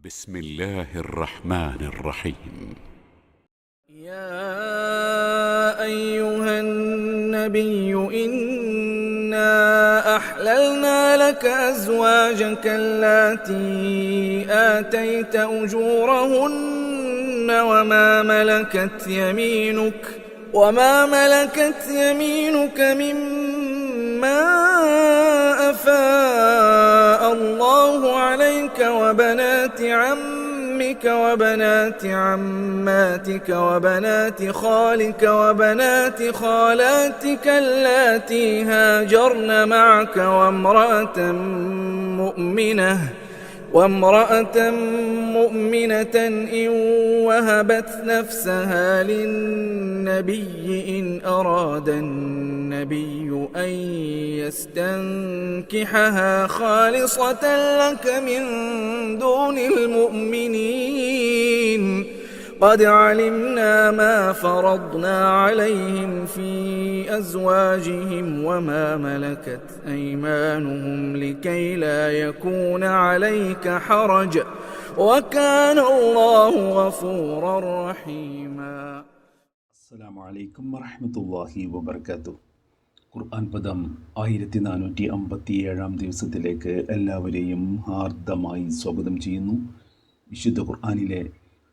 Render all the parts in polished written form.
بسم الله الرحمن الرحيم. يا أيها النبي إنا أحللنا لك أزواجك اللاتي آتيت أجورهن وما ملكت يمينك مما أفاء الله عليك وبنات عمك وبنات عماتك وبنات خالك وبنات خالاتك اللاتي هاجرن معك وامرأة مؤمنة إن وهبت نفسها للنبي إن أراد النبي أن يستنكحها خالصة لك من دون المؤمنين قد علمنا ما فرضنا عليهم في أزواجهم وما ملكت أيمانهم لكي لا يكون عليك حرج وكان الله غفورا رحيما. അസ്സലാമു അലൈക്കും വറഹ്മത്തുള്ളാഹി വബറകാതുഹു. ഖുർആൻ പദം 1457 ദിവസത്തിലേക്ക് എല്ലാവരെയും ഹാർദമായി സ്വാഗതം ചെയ്യുന്നു. വിശുദ്ധ ഖുർആനിലെ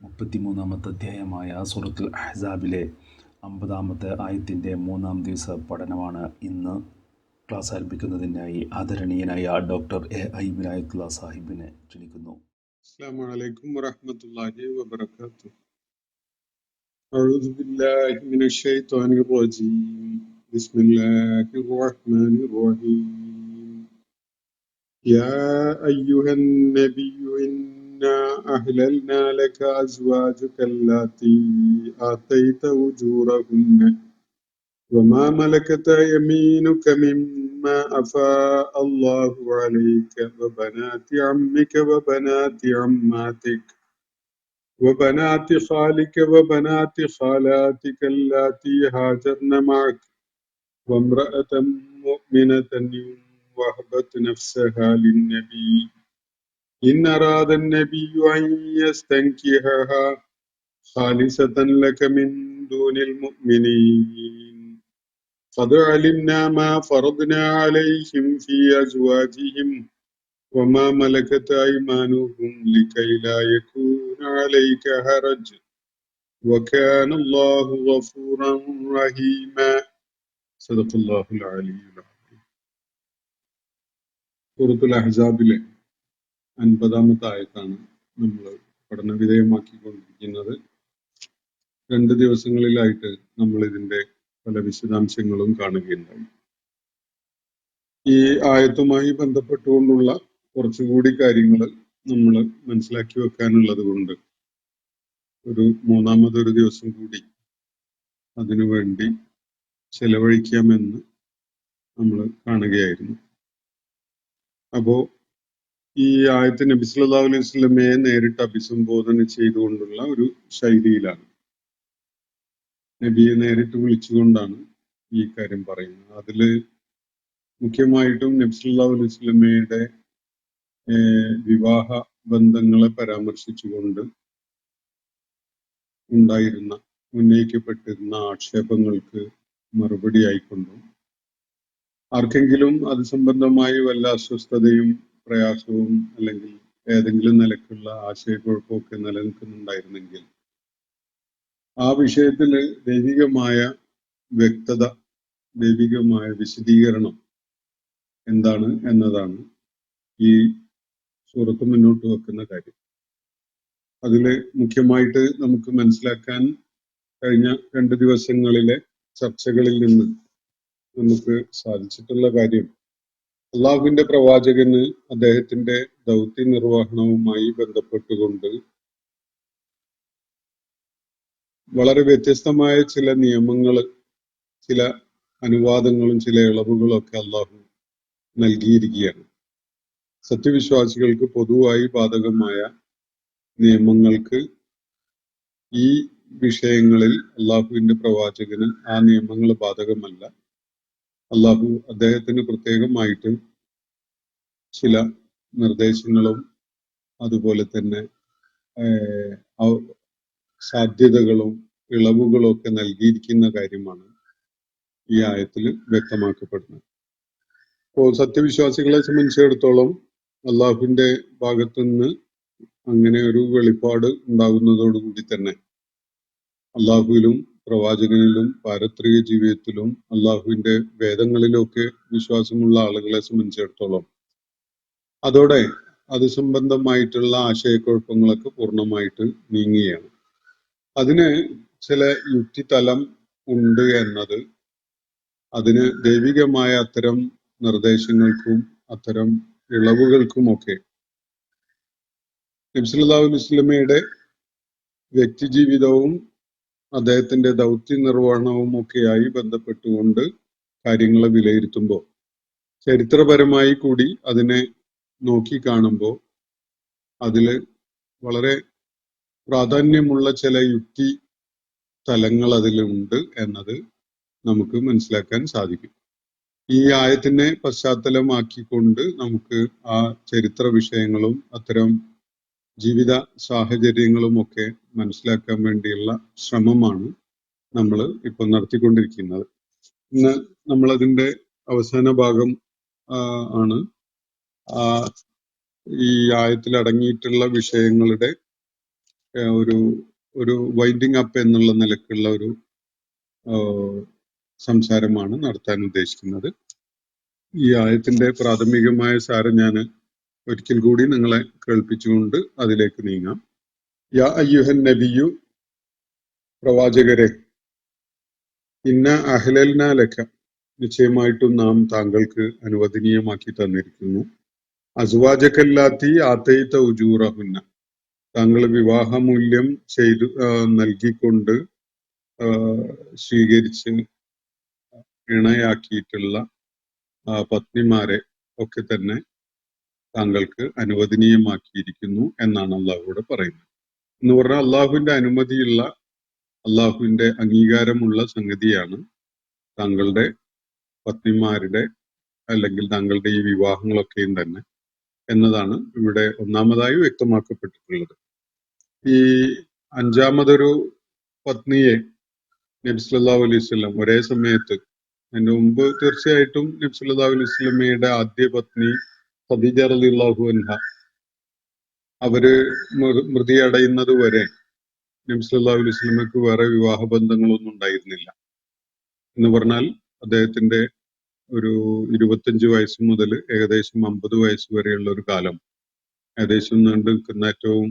33-ാമത്തെ അധ്യായമായ സൂറത്തുൽ അഹ്സാബിലെ 50-ാമത്തെ ആയത്തിൻ്റെ 3-ാം ദിവസ പഠനമാണ് ഇന്ന്. ക്ലാസ് ആരംഭിക്കുന്നതിനായി ആദരണീയനായ ഡോക്ടർ എ വിനായത്തുള്ള സാഹിബിനെ ക്ഷണിക്കുന്നു. അസ്സലാമു അലൈക്കും വറഹ്മത്തുള്ളാഹി വബറകാതുഹു. أعوذ بالله من الشيطان الرجيم بسم الله الرحمن الرحيم يا أيها النبي إنا أحللنا لك أزواجك اللاتي آتيت أجورهن وما ملكت يمينك مما أفاء الله عليك وبنات عمك وبنات عماتك وبنات خالك وبنات خالاتك اللاتي هاجرن معك وامرأة مؤمنة وهبت نفسها للنبي إن أراد النبي أن يستنكحها خالصة لك من دون المؤمنين قد علمنا ما فرضنا عليهم في أزواجهم وما ملكت أيمانهم لكي لا يكون عليك حرج وكان الله غفورا رحيما صدق الله العلي العظيم. സൂറത്തുൽ അഹ്സാബിലെ 50-ാമത്തെ ആയത്താണ് നമ്മൾ പഠന വിധേയമാക്കിക്കൊണ്ടിരിക്കുന്നത്. 2 ദിവസങ്ങളിലായിട്ട് നമ്മൾ ഇതിന്റെ പല വിശദാംശങ്ങളും കാണുകയുണ്ടായി. ഈ ആയത്തുമായി ബന്ധപ്പെട്ടുകൊണ്ടുള്ള കുറച്ചുകൂടി കാര്യങ്ങൾ നമ്മൾ മനസ്സിലാക്കി വെക്കാനുള്ളത് കൊണ്ട് ഒരു 3-ാമതൊരു ദിവസം കൂടി അതിനുവേണ്ടി ചെലവഴിക്കാമെന്ന് നമ്മൾ കാണുകയായിരുന്നു. അപ്പോ ഈ ആയത്ത് നബി സല്ലല്ലാഹു അലൈഹി വസല്ലമയെ നേരിട്ട് അഭിസംബോധന ചെയ്തുകൊണ്ടുള്ള ഒരു ശൈലിയിലാണ്. നബിയെ നേരിട്ട് വിളിച്ചുകൊണ്ടാണ് ഈ കാര്യം പറയുന്നത്. അതില് മുഖ്യമായിട്ടും നബി സല്ലല്ലാഹു അലൈഹി വസല്ലമയുടെ വിവാഹ ബന്ധങ്ങളെ പരാമർശിച്ചുകൊണ്ട് ഉന്നയിക്കപ്പെട്ടിരുന്ന ആക്ഷേപങ്ങൾക്ക് മറുപടി ആയിക്കൊണ്ടും ആർക്കെങ്കിലും അത് സംബന്ധമായി വല്ല അസ്വസ്ഥതയും പ്രയാസവും അല്ലെങ്കിൽ ഏതെങ്കിലും നിലക്കുള്ള ആശയക്കുഴപ്പമൊക്കെ നിലനിൽക്കുന്നുണ്ടായിരുന്നെങ്കിൽ ആ വിഷയത്തിൽ ദൈവികമായ വ്യക്തത, ദൈവികമായ വിശദീകരണം എന്താണ് എന്നതാണ് ഈ സൂറത്ത് മുന്നോട്ട് വെക്കുന്ന കാര്യം. അതിൽ മുഖ്യമായിട്ട് നമുക്ക് മനസ്സിലാക്കാൻ കഴിഞ്ഞ 2 ദിവസങ്ങളിലെ ചർച്ചകളിൽ നിന്ന് നമുക്ക് സാധിച്ചിട്ടുള്ള കാര്യം, അള്ളാഹുവിന്റെ പ്രവാചകന് അദ്ദേഹത്തിന്റെ ദൗത്യ നിർവഹണവുമായി ബന്ധപ്പെട്ടുകൊണ്ട് വളരെ വ്യത്യസ്തമായ ചില നിയമങ്ങൾ, ചില അനുവാദങ്ങളും ചില ഇളവുകളും ഒക്കെ അള്ളാഹു നൽകിയിരിക്കുകയാണ്. സത്യവിശ്വാസികൾക്ക് പൊതുവായി ബാധകമായ നിയമങ്ങൾക്ക് ഈ വിഷയങ്ങളിൽ അള്ളാഹുവിന്റെ പ്രവാചകന് ആ നിയമങ്ങൾ ബാധകമല്ല. അള്ളാഹു അദ്ദേഹത്തിന് പ്രത്യേകമായിട്ട് ചില നിർദ്ദേശങ്ങളും അതുപോലെ തന്നെ സാധ്യതകളും ഇളവുകളും ഒക്കെ നൽകിയിരിക്കുന്ന കാര്യമാണ് ഈ ആയത്തിൽ വ്യക്തമാക്കപ്പെടുന്നത്. അപ്പോൾ സത്യവിശ്വാസികളെ സംബന്ധിച്ചിടത്തോളം അള്ളാഹുവിന്റെ ഭാഗത്തു നിന്ന് അങ്ങനെ ഒരു വെളിപ്പാട് ഉണ്ടാകുന്നതോടുകൂടി തന്നെ അള്ളാഹുവിലും പ്രവാചകനിലും പാരത്രിക ജീവിതത്തിലും അള്ളാഹുവിന്റെ വേദങ്ങളിലൊക്കെ വിശ്വാസമുള്ള ആളുകളെ സംബന്ധിച്ചിടത്തോളം അതോടെ അത് സംബന്ധമായിട്ടുള്ള ആശയക്കുഴപ്പങ്ങളൊക്കെ പൂർണ്ണമായിട്ട് നീങ്ങുകയാണ്. അതിന് ചില യുക്തിതലം ഉണ്ട് എന്നത് അതിന് ദൈവികമായ അത്തരം നിർദ്ദേശങ്ങൾക്കും അത്തരം ഇളവുകൾക്കുമൊക്കെ നബി സല്ലല്ലാഹു അലൈഹി വസല്ലമയുടെ വ്യക്തിജീവിതവും അദ്ദേഹത്തിന്റെ ദൗത്യ നിർവഹണവും ഒക്കെയായി ബന്ധപ്പെട്ടുകൊണ്ട് കാര്യങ്ങളെ വിലയിരുത്തുമ്പോൾ ചരിത്രപരമായി കൂടി അതിനെ നോക്കിക്കാണുമ്പോൾ അതിൽ വളരെ പ്രാധാന്യമുള്ള ചില യുക്തി തലങ്ങൾ അതിലുണ്ട് എന്നത് നമുക്ക് മനസ്സിലാക്കാൻ സാധിക്കും. ഈ ആയത്തിനെ പശ്ചാത്തലമാക്കിക്കൊണ്ട് നമുക്ക് ആ ചരിത്ര വിഷയങ്ങളും അത്തരം ജീവിത സാഹചര്യങ്ങളും ഒക്കെ മനസ്സിലാക്കാൻ വേണ്ടിയുള്ള ശ്രമമാണ് നമ്മൾ ഇപ്പോൾ നടത്തിക്കൊണ്ടിരിക്കുന്നത്. ഇന്ന് നമ്മളതിൻ്റെ അവസാന ഭാഗം ആണ് ഈ ആയത്തിൽ അടങ്ങിയിട്ടുള്ള വിഷയങ്ങളുടെ ഒരു ഒരു വൈൻഡിങ് അപ്പ് എന്നുള്ള നിലക്കുള്ള ഒരു സംസാരമാണ് നടത്താൻ ഉദ്ദേശിക്കുന്നത്. ഈ ആയത്തിന്റെ പ്രാഥമികമായ സാരം ഞാൻ ഒരിക്കൽ കൂടി നിങ്ങളെ കേൾപ്പിച്ചുകൊണ്ട് അതിലേക്ക് നീങ്ങാം. യാ അയ്യുഹൻ നബിയു, പ്രവാചകരെ, ഇന്ന അഹ്ലൽനാ ലക, നിശ്ചയമായിട്ടും നാം താങ്കൾക്ക് അനുവദനീയമാക്കി തന്നിരിക്കുന്നു, അസ്വാജകല്ലാത്തി ആതൈത ഉജൂറഹുന്ന, താങ്കൾ വിവാഹമൂല്യം ചെയ്തു നൽകിക്കൊണ്ട് സ്വീകരിച്ച് ഇണയാക്കിയിട്ടുള്ള പത്നിമാരെ ഒക്കെ തന്നെ താങ്കൾക്ക് അനുവദനീയമാക്കിയിരിക്കുന്നു എന്നാണ് അള്ളാഹുവോട് പറയുന്നത്. എന്ന് പറഞ്ഞാൽ അള്ളാഹുവിന്റെ അനുമതിയുള്ള, അള്ളാഹുവിന്റെ അംഗീകാരമുള്ള സംഗതിയാണ് താങ്കളുടെ പത്നിമാരുടെ അല്ലെങ്കിൽ താങ്കളുടെ ഈ വിവാഹങ്ങളൊക്കെയും തന്നെ എന്നതാണ് ഇവിടെ ഒന്നാമതായി വ്യക്തമാക്കപ്പെട്ടിട്ടുള്ളത്. ഈ അഞ്ചാമതൊരു പത്നിയെ നബി സല്ലല്ലാഹു അലൈഹി വസല്ലം ഒരേ സമയത്ത്, അതിന് മുമ്പ് തീർച്ചയായിട്ടും നബി സല്ലല്ലാഹു അലൈഹി വസല്ലമയുടെ ആദ്യ പത്നി ഖദീജ റളിയല്ലാഹു അൻഹ അവര് മൃതിയടയുന്നത് വരെ നബി സല്ലല്ലാഹു അലൈഹി വസല്ലമക്ക് വേറെ വിവാഹ ബന്ധങ്ങളൊന്നും ഉണ്ടായിരുന്നില്ല. എന്ന് പറഞ്ഞാൽ അദ്ദേഹത്തിന്റെ ഒരു 25 വയസ്സ് മുതൽ ഏകദേശം 50 വയസ്സ് വരെയുള്ള ഒരു കാലം, ഏകദേശം നീണ്ടു നിൽക്കുന്ന ഏറ്റവും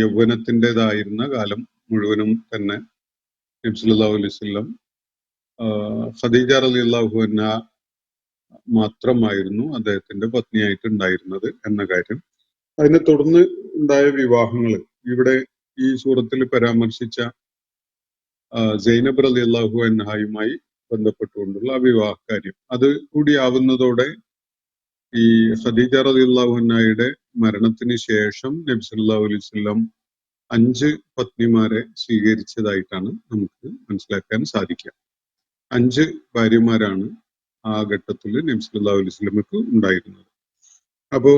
യൗവനത്തിൻ്റെതായിരുന്ന കാലം മുഴുവനും തന്നെ നബി സല്ലല്ലാഹു അലൈഹി വസല്ലം ഖദീജ റളിയല്ലാഹു അൻഹ മാത്രമായിരുന്നു അദ്ദേഹത്തിന്റെ പത്നിയായിട്ട് ഉണ്ടായിരുന്നത് എന്ന കാര്യം. അതിനെ തുടർന്ന് ഉണ്ടായ വിവാഹങ്ങൾ, ഇവിടെ ഈ സൂറത്തിൽ പരാമർശിച്ച സൈനബ് റളിയല്ലാഹു അൻഹയുമായി ബന്ധപ്പെട്ടുകൊണ്ടുള്ള ആ വിവാഹ കാര്യം, അത് കൂടിയാവുന്നതോടെ ഈ ഖദീജ റളിയല്ലാഹു അൻഹയുടെ മരണത്തിന് ശേഷം നബി സല്ലല്ലാഹു അലൈഹി വസല്ലം 5 പത്നിമാരെ സ്വീകരിച്ചതായിട്ടാണ് നമുക്ക് മനസ്സിലാക്കാൻ സാധിക്കുക. 5 ഭാര്യമാരാണ് ആ ഘട്ടത്തിൽ നബി സല്ലല്ലാഹു അലൈഹി വസല്ലമക്ക് ഉണ്ടായിരുന്നത്. അപ്പോ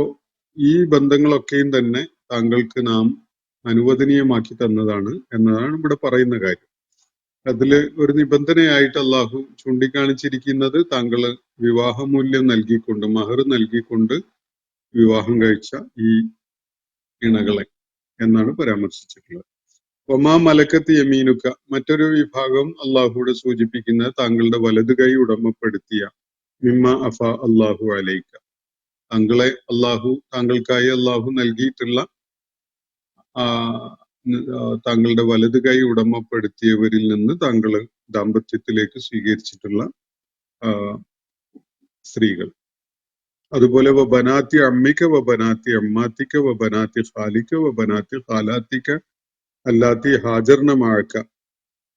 ഈ ബന്ധങ്ങളൊക്കെയും തന്നെ താങ്കൾക്ക് നാം അനുവദനീയമാക്കി തന്നതാണ് എന്നതാണ് ഇവിടെ പറയുന്ന കാര്യം. അതില് ഒരു നിബന്ധനയായിട്ട് അള്ളാഹു ചൂണ്ടിക്കാണിച്ചിരിക്കുന്നത് താങ്കൾ വിവാഹമൂല്യം നൽകിക്കൊണ്ട്, മഹർ നൽകിക്കൊണ്ട് വിവാഹം കഴിച്ച ഈ ഇണകളെ എന്നാണ് പരാമർശിച്ചിട്ടുള്ളത്. ഒമാ മലക്കത്ത് യമീനുക്ക, മറ്റൊരു വിഭാഗം അള്ളാഹുവിടെ സൂചിപ്പിക്കുന്നത് താങ്കളുടെ വലത് കൈ ഉടമപ്പെടുത്തിയ മിമ്മ അഫ അള്ളാഹു അലൈക്ക, താങ്കൾക്കായി അള്ളാഹു നൽകിയിട്ടുള്ള താങ്കളുടെ വലത് കൈ ഉടമപ്പെടുത്തിയവരിൽ നിന്ന് താങ്കൾ ദാമ്പത്യത്തിലേക്ക് സ്വീകരിച്ചിട്ടുള്ള സ്ത്രീകൾ. അതുപോലെ വബനാത്തി അമ്മിക്ക വബനാത്തി അമ്മാത്തിക്ക വബനാത്തി ഖാലിക്ക വബനാത്തി ഖാലാത്തിക്ക അല്ലാത്തി ഹാജർന മാഴക്ക,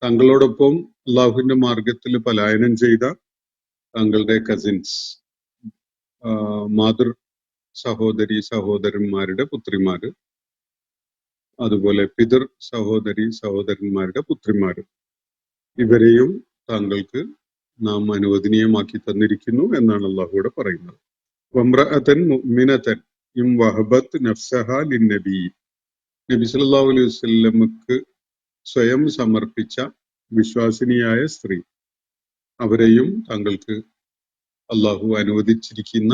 താങ്കളോടൊപ്പം അള്ളാഹുവിന്റെ മാർഗത്തിൽ പലായനം ചെയ്ത താങ്കളുടെ കസിൻസ്, മാതൃ സഹോദരന്മാരുടെ പുത്രിമാര്, അതുപോലെ പിതൃ സഹോദരന്മാരുടെ പുത്രിമാര്, ഇവരെയും താങ്കൾക്ക് നാം അനുവദനീയമാക്കി തന്നിരിക്കുന്നു എന്നാണ് അള്ളാഹുവിടെ പറയുന്നത്. വംറഅതൻ മുഅ്മിനതൻ ഇൻ വഹബത് നഫ്സഹ ലിന്നബി, നബി സല്ലല്ലാഹു അലൈഹി വസല്ലമക്ക് സ്വയം സമർപ്പിച്ച വിശ്വാസിനിയായ സ്ത്രീ, അവരെയും താങ്കൾക്ക് അള്ളാഹു അനുവദിച്ചിരിക്കുന്ന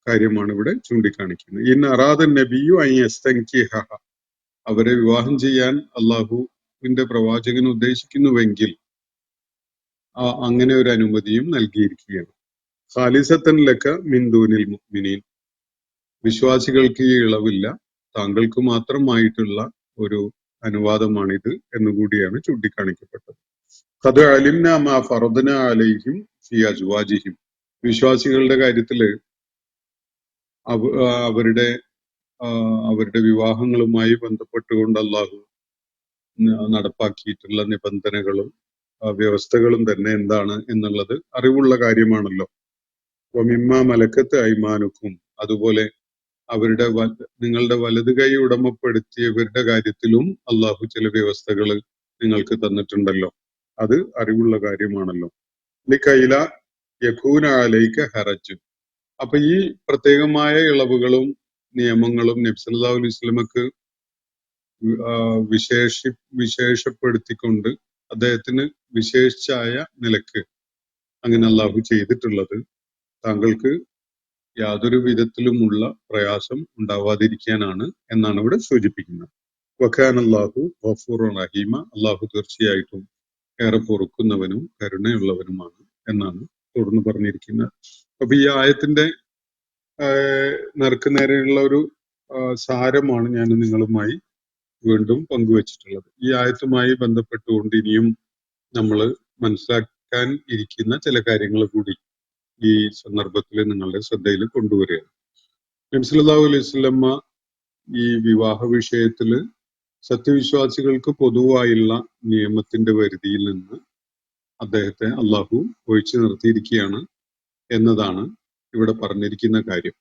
കാര്യമാണ് ഇവിടെ ചൂണ്ടിക്കാണിക്കുന്നത്. ഇൻ അറാദ നബിയു അൻ യസ്തൻകിഹ, അവരെ വിവാഹം ചെയ്യാൻ അള്ളാഹുവിന്റെ പ്രവാചകൻ ഉദ്ദേശിക്കുന്നുവെങ്കിൽ അങ്ങനെ ഒരു അനുമതിയും നൽകിയിരിക്കുകയാണ്. ഖാലിസത്തൻ ലക മിൻ ദൂനിൽ മുഅ്മിനീൻ, വിശ്വാസികൾക്ക് ഈ ഇളവില്ല, താങ്കൾക്ക് മാത്രമായിട്ടുള്ള ഒരു അനുവാദമാണിത് എന്നുകൂടിയാണ് ചൂണ്ടിക്കാണിക്കപ്പെട്ടത്. ഖദ് അലിംനാ മാ ഫറദ്നാ അലൈഹിം ഫീ അസ്വാജിഹിം, വിശ്വാസികളുടെ കാര്യത്തില് അവരുടെ വിവാഹങ്ങളുമായി ബന്ധപ്പെട്ടുകൊണ്ട് അള്ളാഹു നടപ്പാക്കിയിട്ടുള്ള നിബന്ധനകളും വ്യവസ്ഥകളും തന്നെ എന്താണ് എന്നുള്ളത് അറിവുള്ള കാര്യമാണല്ലോ. വമിമ്മ മലക്കത്ത് ഐമാനുക്കും, അതുപോലെ നിങ്ങളുടെ വലത് കൈ ഉടമപ്പെടുത്തിയവരുടെ കാര്യത്തിലും അള്ളാഹു ചില വ്യവസ്ഥകൾ നിങ്ങൾക്ക് തന്നിട്ടുണ്ടല്ലോ, അത് അറിവുള്ള കാര്യമാണല്ലോ. ലികൈല യകൂന അലൈക ഹറജ്, അപ്പൊ ഈ പ്രത്യേകമായ ഇളവുകളും നിയമങ്ങളും നബി സല്ലല്ലാഹു അലൈഹി വസല്ലമക്ക് വിശേഷപ്പെടുത്തിക്കൊണ്ട് അദ്ദേഹത്തിന് വിശേഷിച്ചായ നിലക്ക് അങ്ങനെ അള്ളാഹു ചെയ്തിട്ടുള്ളത് താങ്കൾക്ക് യാതൊരു വിധത്തിലുമുള്ള പ്രയാസം ഉണ്ടാവാതിരിക്കാനാണ് എന്നാണ് ഇവിടെ സൂചിപ്പിക്കുന്നത്. വകാന അല്ലാഹു ഗഫൂറൻ റഹീമ, അള്ളാഹു തീർച്ചയായിട്ടും ഏറെ പൊറുക്കുന്നവനും കരുണയുള്ളവനുമാണ് എന്നാണ് തുടർന്ന് പറഞ്ഞിരിക്കുന്നത്. അപ്പൊ ഈ ആയത്തിന്റെ നേരെയുള്ള ഒരു സാരമാണ് ഞാൻ നിങ്ങളുമായി വീണ്ടും പങ്കുവച്ചിട്ടുള്ളത്. ഈ ആയത്തുമായി ബന്ധപ്പെട്ടുകൊണ്ട് ഇനിയും നമ്മൾ മനസ്സിലാക്കാൻ ഇരിക്കുന്ന ചില കാര്യങ്ങൾ കൂടി ഈ സന്ദർഭത്തിൽ നിങ്ങളുടെ ശ്രദ്ധയിൽ കൊണ്ടുവരികയാണ്. നബി സല്ലല്ലാഹു അലൈഹി വസല്ലമ ഈ വിവാഹ വിഷയത്തില് സത്യവിശ്വാസികൾക്ക് പൊതുവായുള്ള നിയമത്തിന്റെ പരിധിയിൽ നിന്ന് അദ്ദേഹത്തെ അള്ളാഹു ഒഴിച്ചു നിർത്തിയിരിക്കുകയാണ് എന്നതാണ് ഇവിടെ പറഞ്ഞിരിക്കുന്ന കാര്യം.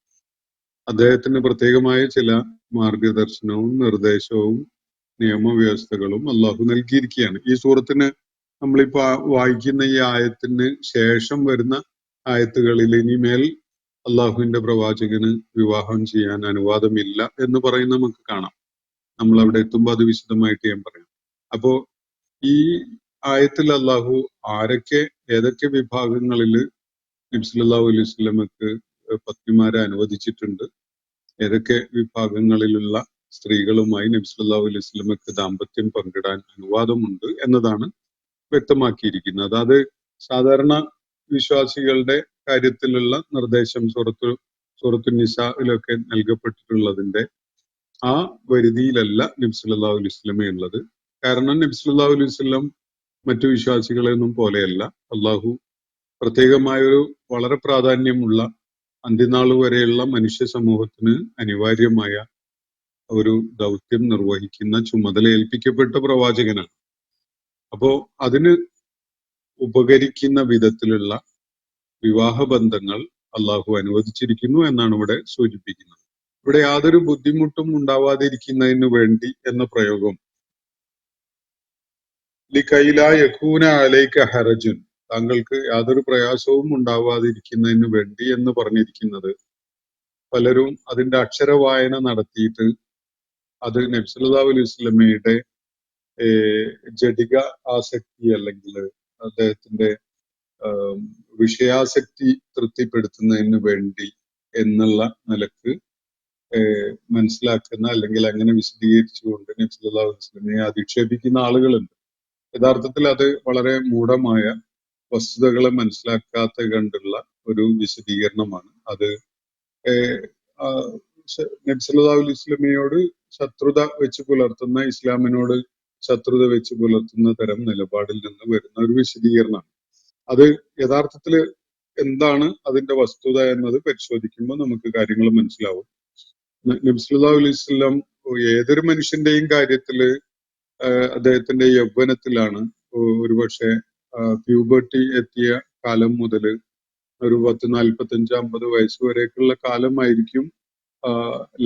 അദ്ദേഹത്തിന് പ്രത്യേകമായ ചില മാർഗദർശനവും നിർദ്ദേശവും നിയമവ്യവസ്ഥകളും അള്ളാഹു നൽകിയിരിക്കുകയാണ്. ഈ സൂറത്തിന് നമ്മളിപ്പോ വായിക്കുന്ന ഈ ആയത്തിന് ശേഷം വരുന്ന ആയത്തുകളിൽ ഇനിമേൽ അള്ളാഹുവിന്റെ പ്രവാചകന് വിവാഹം ചെയ്യാൻ അനുവാദമില്ല എന്ന് പറയുന്ന നമുക്ക് കാണാം. നമ്മൾ അവിടെ എത്തുമ്പോൾ അത് വിശദമായിട്ട് ഞാൻ പറയാം. അപ്പോ ഈ ആയത്തിൽ അള്ളാഹു ഏതൊക്കെ വിഭാഗങ്ങളിൽ നബി സല്ലല്ലാഹു അലൈഹി വസല്ലമക്ക് പത്നിമാരെ അനുവദിച്ചിട്ടുണ്ട്, ഏതൊക്കെ വിഭാഗങ്ങളിലുള്ള സ്ത്രീകളുമായി നബി സല്ലല്ലാഹു അലൈഹി വസല്ലമക്ക് ദാമ്പത്യം പങ്കിടാൻ അനുവാദമുണ്ട് എന്നതാണ് വ്യക്തമാക്കിയിരിക്കുന്നത്. അത് സാധാരണ വിശ്വാസികളുടെ കാര്യത്തിലുള്ള നിർദ്ദേശം സൂറത്തു നിസായിലൊക്കെ നൽകപ്പെട്ടിട്ടുള്ളതിന്റെ ആ പരിധിയിലല്ല നബി സല്ലല്ലാഹു അലൈഹി വസല്ലമ ഉള്ളത്. കാരണം നബി സല്ലല്ലാഹു അലൈഹി വസല്ലം മറ്റു വിശ്വാസികളെയൊന്നും പോലെയല്ല. അള്ളാഹു പ്രത്യേകമായൊരു വളരെ പ്രാധാന്യമുള്ള അന്ത്യനാൾ വരെയുള്ള മനുഷ്യ സമൂഹത്തിന് അനിവാര്യമായ ഒരു ദൗത്യം നിർവഹിക്കുന്ന ചുമതല ഏൽപ്പിക്കപ്പെട്ട പ്രവാചകനാണ്. അപ്പോ അതിന് ഉപകരിക്കുന്ന വിധത്തിലുള്ള വിവാഹബന്ധങ്ങൾ അള്ളാഹു അനുവദിച്ചിരിക്കുന്നു എന്നാണ് ഇവിടെ സൂചിപ്പിക്കുന്നത്. ഇവിടെ യാതൊരു ബുദ്ധിമുട്ടും ഉണ്ടാവാതിരിക്കുന്നതിന് വേണ്ടി എന്ന പ്രയോഗം ലികൈല യകൂന അലൈക ഹറജുൻ, താങ്കൾക്ക് യാതൊരു പ്രയാസവും ഉണ്ടാവാതിരിക്കുന്നതിന് വേണ്ടി എന്ന് പറഞ്ഞിരിക്കുന്നത് പലരും അതിന്റെ അക്ഷരവായന നടത്തിയിട്ട് അത് നബി സല്ലല്ലാഹു അലൈഹി വസല്ലമയുടെ ജഡിക ആസക്തി അല്ലെങ്കിൽ അദ്ദേഹത്തിന്റെ വിഷയാസക്തി തൃപ്തിപ്പെടുത്തുന്നതിന് വേണ്ടി എന്നുള്ള നിലക്ക് മനസ്സിലാക്കുന്ന അല്ലെങ്കിൽ അങ്ങനെ വിശദീകരിച്ചുകൊണ്ട് നബി സല്ലല്ലാഹു അലൈഹി വസല്ലമയെ അധിക്ഷേപിക്കുന്ന ആളുകളുണ്ട്. യഥാർത്ഥത്തിൽ അത് വളരെ മൂഢമായ വസ്തുതകളെ മനസ്സിലാക്കാത്ത കണ്ടുള്ള ഒരു വിശദീകരണമാണ്. അത് നബി സല്ലല്ലാഹു അലൈഹി വസല്ലമയോട് ശത്രുത വെച്ച് പുലർത്തുന്ന, ഇസ്ലാമിനോട് ശത്രുത വെച്ച് പുലർത്തുന്ന തരം നിലപാടിൽ നിന്ന് വരുന്ന ഒരു വിശദീകരണമാണ്. അത് യഥാർത്ഥത്തില് എന്താണ് അതിന്റെ വസ്തുത എന്നത് പരിശോധിക്കുമ്പോൾ നമുക്ക് കാര്യങ്ങൾ മനസ്സിലാവും. നബി സല്ലല്ലാഹു അലൈഹി വസല്ലം ഏതൊരു മനുഷ്യന്റെയും കാര്യത്തില് അദ്ദേഹത്തിന്റെ യൗവനത്തിലാണ്, ഒരുപക്ഷെ പ്യൂബർട്ടി എത്തിയ കാലം മുതൽ ഒരു 40-45-50 വയസ്സ് വരേക്കുള്ള കാലമായിരിക്കും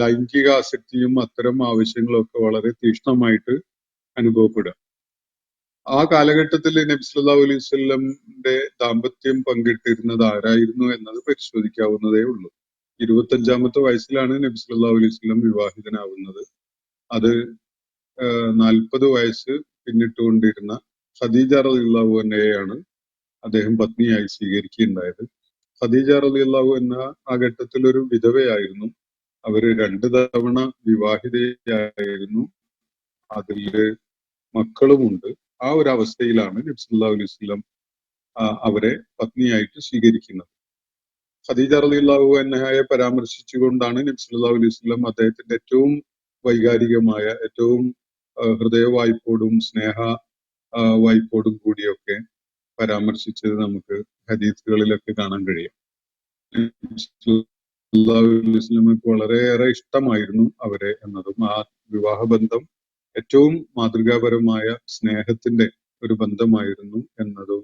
ലൈംഗിക ആസക്തിയും അത്തരം ആവശ്യങ്ങളും ഒക്കെ വളരെ തീക്ഷ്ണമായിട്ട് അനുഭവപ്പെടുക. ആ കാലഘട്ടത്തിൽ നബി സല്ലല്ലാഹു അലൈഹി വസല്ലമിന്റെ ദാമ്പത്യം പങ്കിട്ടിരുന്നത് ആരായിരുന്നു എന്നത് പരിശോധിക്കാവുന്നതേ ഉള്ളൂ. 25-ാമത്തെ വയസ്സിലാണ് നബി സല്ലല്ലാഹു അലൈഹി വസല്ലം വിവാഹിതനാവുന്നത്. അത് 40 വയസ്സ് പിന്നിട്ടുകൊണ്ടിരുന്ന ഖദീജ റളിയല്ലാഹു അൻഹയെയാണ് അദ്ദേഹം പത്നിയായി സ്വീകരിക്കുകയുണ്ടായത്. ഖദീജ റളിയല്ലാഹു അൻഹ ആ ഘട്ടത്തിൽ ഒരു വിധവയായിരുന്നു. അവര് 2 തവണ വിവാഹിതയായിരുന്നു. അതില് മക്കളുമുണ്ട്. ആ ഒരു അവസ്ഥയിലാണ് നബി സല്ലല്ലാഹു അലൈഹി വസല്ലം അവരെ പത്നിയായിട്ട് സ്വീകരിക്കുന്നത്. ഖദീജ റളിയല്ലാഹു അൻഹയെ പരാമർശിച്ചുകൊണ്ടാണ് നബി സല്ലല്ലാഹു അലൈഹി വസല്ലം അദ്ദേഹത്തിന്റെ ഏറ്റവും വൈകാരികമായ, ഏറ്റവും ഹൃദയവായ്പോടും വായ്പോടും കൂടിയൊക്കെ പരാമർശിച്ചത് നമുക്ക് ഹദീസുകളിലൊക്കെ കാണാൻ കഴിയും. സല്ലല്ലാഹു അലൈഹി വസല്ലമക്ക് വളരെയേറെ ഇഷ്ടമായിരുന്നു അവരെ എന്നതും, ആ വിവാഹബന്ധം ഏറ്റവും മാതൃകാപരമായ സ്നേഹത്തിന്റെ ഒരു ബന്ധമായിരുന്നു എന്നതും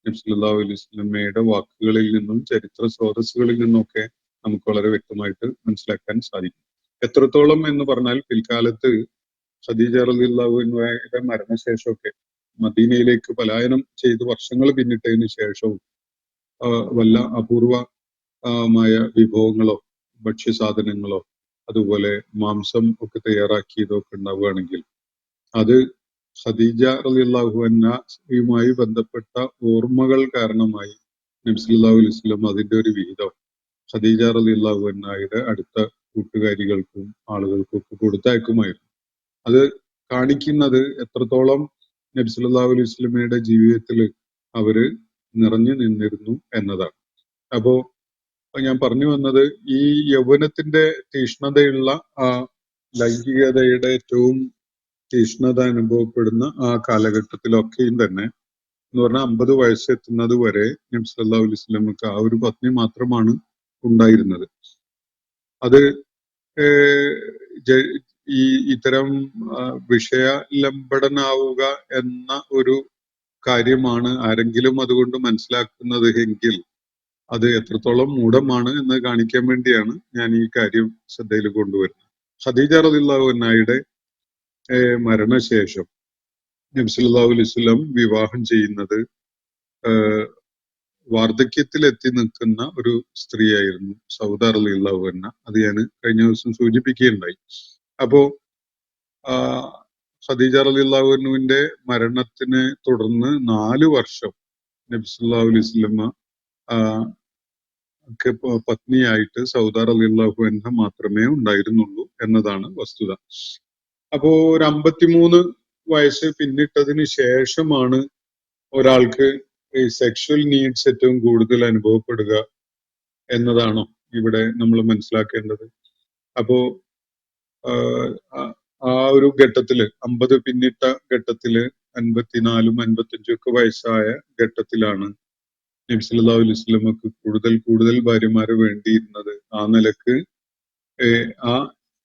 നബി സല്ലല്ലാഹു അലൈഹി വസല്ലമയുടെ വാക്കുകളിൽ നിന്നും ചരിത്ര സ്രോതസ്സുകളിൽ നിന്നൊക്കെ നമുക്ക് വളരെ വ്യക്തമായിട്ട് മനസ്സിലാക്കാൻ സാധിക്കും. എത്രത്തോളം എന്ന് പറഞ്ഞാൽ, പിൽക്കാലത്ത് ഖദീജ റളിയല്ലാഹു അൻഹയുടെ മരണശേഷമൊക്കെ മദീനയിലേക്ക് പലായനം ചെയ്ത് വർഷങ്ങൾ പിന്നിട്ടതിന് ശേഷവും വല്ല അപൂർവമായ വിഭവങ്ങളോ ഭക്ഷ്യസാധനങ്ങളോ അതുപോലെ മാംസം ഒക്കെ തയ്യാറാക്കിയതൊക്കെ ഉണ്ടാവുകയാണെങ്കിൽ അത് ഖദീജ റളിയല്ലാഹു അൻഹയുമായി ബന്ധപ്പെട്ട ഓർമ്മകൾ കാരണമായി നബി സല്ലല്ലാഹു അലൈഹി വസല്ലം അതിന്റെ ഒരു വിഹിതം ഖദീജ റളിയല്ലാഹു അൻഹയുടെ അടുത്ത കൂട്ടുകാരികൾക്കും ആളുകൾക്കും ഒക്കെ കൊടുത്തയക്കുമായിരുന്നു. അത് കാണിക്കുന്നത് എത്രത്തോളം നബി സല്ലല്ലാഹു അലൈഹി വസല്ലമയുടെ ജീവിതത്തിൽ അവര് നിറഞ്ഞു നിന്നിരുന്നു എന്നതാണ്. അപ്പോ ഞാൻ പറഞ്ഞു വന്നത്, ഈ യൗവനത്തിന്റെ തീഷ്ണതയുള്ള ആ ലൈംഗികതയുടെ ഏറ്റവും തീഷ്ണത അനുഭവപ്പെടുന്ന ആ കാലഘട്ടത്തിലൊക്കെയും തന്നെ എന്ന് പറഞ്ഞാൽ 50 വയസ്സെത്തുന്നത് വരെ നബി സല്ലല്ലാഹു അലൈഹി വസല്ലമക്ക് ആ ഒരു പത്നി മാത്രമാണ് ഉണ്ടായിരുന്നത്. അത് ഈ ഇത്തരം വിഷയലംബടനാവുക എന്ന ഒരു കാര്യമാണ് ആരെങ്കിലും അതുകൊണ്ട് മനസ്സിലാക്കുന്നത് എങ്കിൽ അത് എത്രത്തോളം മൂഢമാണ് എന്ന് കാണിക്കാൻ വേണ്ടിയാണ് ഞാൻ ഈ കാര്യം ശ്രദ്ധയിൽ കൊണ്ടുവരുന്നത്. ഖദീജ റളിയല്ലാഹു അൻഹയുടെ മരണശേഷം നബി സല്ലല്ലാഹു അലൈഹി വസല്ലം വിവാഹം ചെയ്യുന്നത് വാർദ്ധക്യത്തിൽ എത്തി നിൽക്കുന്ന ഒരു സ്ത്രീയായിരുന്നു സൗദ റളിയല്ലാഹു അൻഹ. അത് ഞാൻ കഴിഞ്ഞ ദിവസം സൂചിപ്പിക്കുകയുണ്ടായി. അപ്പോ ഖദീജ റളിയല്ലാഹു അൻഹുവിന്റെ മരണത്തിനെ തുടർന്ന് 4 വർഷം നബി സല്ലല്ലാഹു അലൈഹി വസല്ലമ പത്നിയായിട്ട് സൗദ റളിയല്ലാഹു അൻഹ മാത്രമേ ഉണ്ടായിരുന്നുള്ളൂ എന്നതാണ് വസ്തുത. അപ്പോ ഒരു 53 വയസ്സ് പിന്നിട്ടതിന് ശേഷമാണ് ഒരാൾക്ക് ഈ സെക്ഷൽ നീഡ്സ് ഏറ്റവും കൂടുതൽ അനുഭവപ്പെടുക എന്നതാണോ ഇവിടെ നമ്മൾ മനസ്സിലാക്കേണ്ടത്? അപ്പോ ആ ഒരു ഘട്ടത്തില് 50 പിന്നിട്ട ഘട്ടത്തില് 54 55 ഒക്കെ വയസ്സായ ഘട്ടത്തിലാണ് നബി സല്ലല്ലാഹു അലൈഹി വസല്ലമക്ക് കൂടുതൽ ഭാര്യമാരെ വേണ്ടിയിരുന്നത്. ആ നിലക്ക്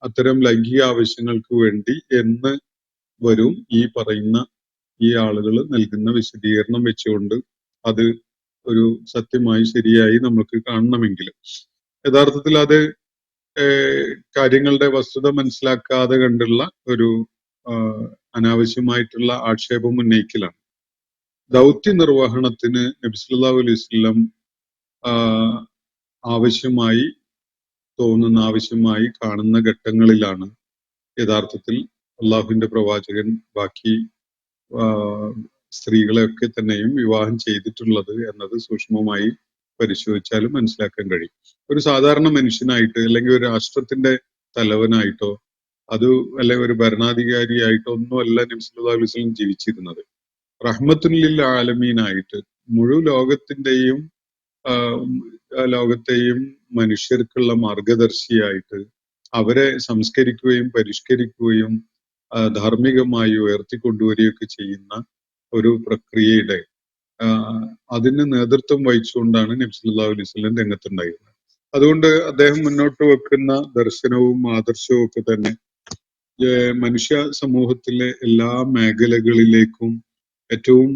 അത്തരം ലൈംഗിക ആവശ്യങ്ങൾക്ക് വേണ്ടി എന്ന് വരും ഈ പറയുന്ന ഈ ആളുകൾ നൽകുന്ന വിശദീകരണം വെച്ചുകൊണ്ട് അത് ഒരു സത്യമായി ശരിയായി നമുക്ക് കാണണമെങ്കിൽ യഥാർത്ഥത്തിൽ അത് കാര്യങ്ങളുടെ വസ്തുത മനസ്സിലാക്കാതെ കണ്ടുള്ള ഒരു അനാവശ്യമായിട്ടുള്ള ആക്ഷേപം ഉന്നയിക്കലാണ്. ദൗത്യ നിർവഹണത്തിന് നബി സല്ലല്ലാഹു അലൈഹി വസല്ലം ആവശ്യമായി കാണുന്ന ഘട്ടങ്ങളിലാണ് യഥാർത്ഥത്തിൽ അള്ളാഹുവിന്റെ പ്രവാചകൻ ബാക്കി സ്ത്രീകളെയൊക്കെ തന്നെയും വിവാഹം ചെയ്തിട്ടുള്ളത് എന്നത് സൂക്ഷ്മമായി പരിശോധിച്ചാലും മനസ്സിലാക്കാൻ കഴിയും. ഒരു സാധാരണ മനുഷ്യനായിട്ട് അല്ലെങ്കിൽ ഒരു രാഷ്ട്രത്തിന്റെ തലവനായിട്ടോ അല്ലെങ്കിൽ ഒരു ഭരണാധികാരിയായിട്ടോ ഒന്നുമല്ല നബി സല്ലല്ലാഹു അലൈഹി വസല്ലം ജീവിച്ചിരുന്നത്. റഹ്മത്തുൽ ലിൽ ആലമീനായിട്ട് മുഴുവൻ ലോകത്തെയും മനുഷ്യർക്കുള്ള മാർഗദർശിയായിട്ട് അവരെ സംസ്കരിക്കുകയും പരിഷ്കരിക്കുകയും ധാർമ്മികമായി ഉയർത്തിക്കൊണ്ടുവരികയൊക്കെ ചെയ്യുന്ന ഒരു പ്രക്രിയയുടെ അതിന് നേതൃത്വം വഹിച്ചുകൊണ്ടാണ് നബി സല്ലല്ലാഹു അലൈഹി വസല്ലം രംഗത്തുണ്ടായിരുന്നത്. അതുകൊണ്ട് അദ്ദേഹം മുന്നോട്ട് വെക്കുന്ന ദർശനവും ആദർശവും ഒക്കെ തന്നെ മനുഷ്യ സമൂഹത്തിലെ എല്ലാ മേഖലകളിലേക്കും ഏറ്റവും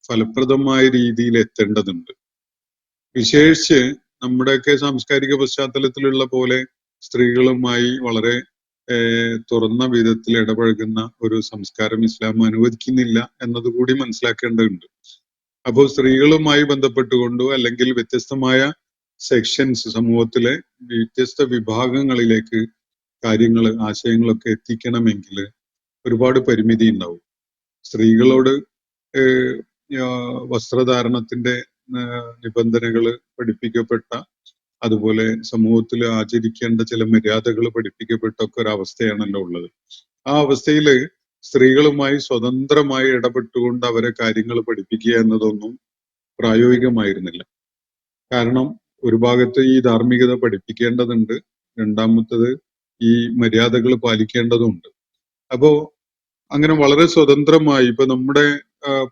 ഫലപ്രദമായ രീതിയിൽ എത്തേണ്ടതുണ്ട്. വിശേഷിച്ച് നമ്മുടെയൊക്കെ സാംസ്കാരിക പശ്ചാത്തലത്തിലുള്ള പോലെ സ്ത്രീകളുമായി വളരെ തുറന്ന വിധത്തിൽ ഇടപഴകുന്ന ഒരു സംസ്കാരം ഇസ്ലാം അനുവദിക്കുന്നില്ല എന്നതുകൂടി മനസ്സിലാക്കേണ്ടതുണ്ട്. അപ്പോൾ സ്ത്രീകളുമായി ബന്ധപ്പെട്ടുകൊണ്ടോ അല്ലെങ്കിൽ വ്യത്യസ്തമായ സെക്ഷൻസ്, സമൂഹത്തിലെ വ്യത്യസ്ത വിഭാഗങ്ങളിലേക്ക് കാര്യങ്ങൾ, ആശയങ്ങളൊക്കെ എത്തിക്കണമെങ്കിൽ ഒരുപാട് പരിമിതി ഉണ്ടാവും. സ്ത്രീകളോട് വസ്ത്രധാരണത്തിന്റെ നിബന്ധനകൾ പഠിപ്പിക്കപ്പെട്ട, അതുപോലെ സമൂഹത്തിൽ ആചരിക്കേണ്ട ചില മര്യാദകൾ പഠിപ്പിക്കപ്പെട്ട ഒക്കെ ഒരവസ്ഥയാണല്ലോ ഉള്ളത്. ആ അവസ്ഥയിൽ സ്ത്രീകളുമായി സ്വതന്ത്രമായി ഇടപെട്ടുകൊണ്ട് അവരെ കാര്യങ്ങൾ പഠിപ്പിക്കുക എന്നതൊന്നും പ്രായോഗികമായിരുന്നില്ല. കാരണം ഒരു ഭാഗത്ത് ഈ ധാർമ്മികത പഠിപ്പിക്കേണ്ടതുണ്ട്, രണ്ടാമത്തത് ഈ മര്യാദകൾ പാലിക്കേണ്ടതുണ്ട്. അപ്പോ അങ്ങനെ വളരെ സ്വതന്ത്രമായി ഇപ്പൊ നമ്മുടെ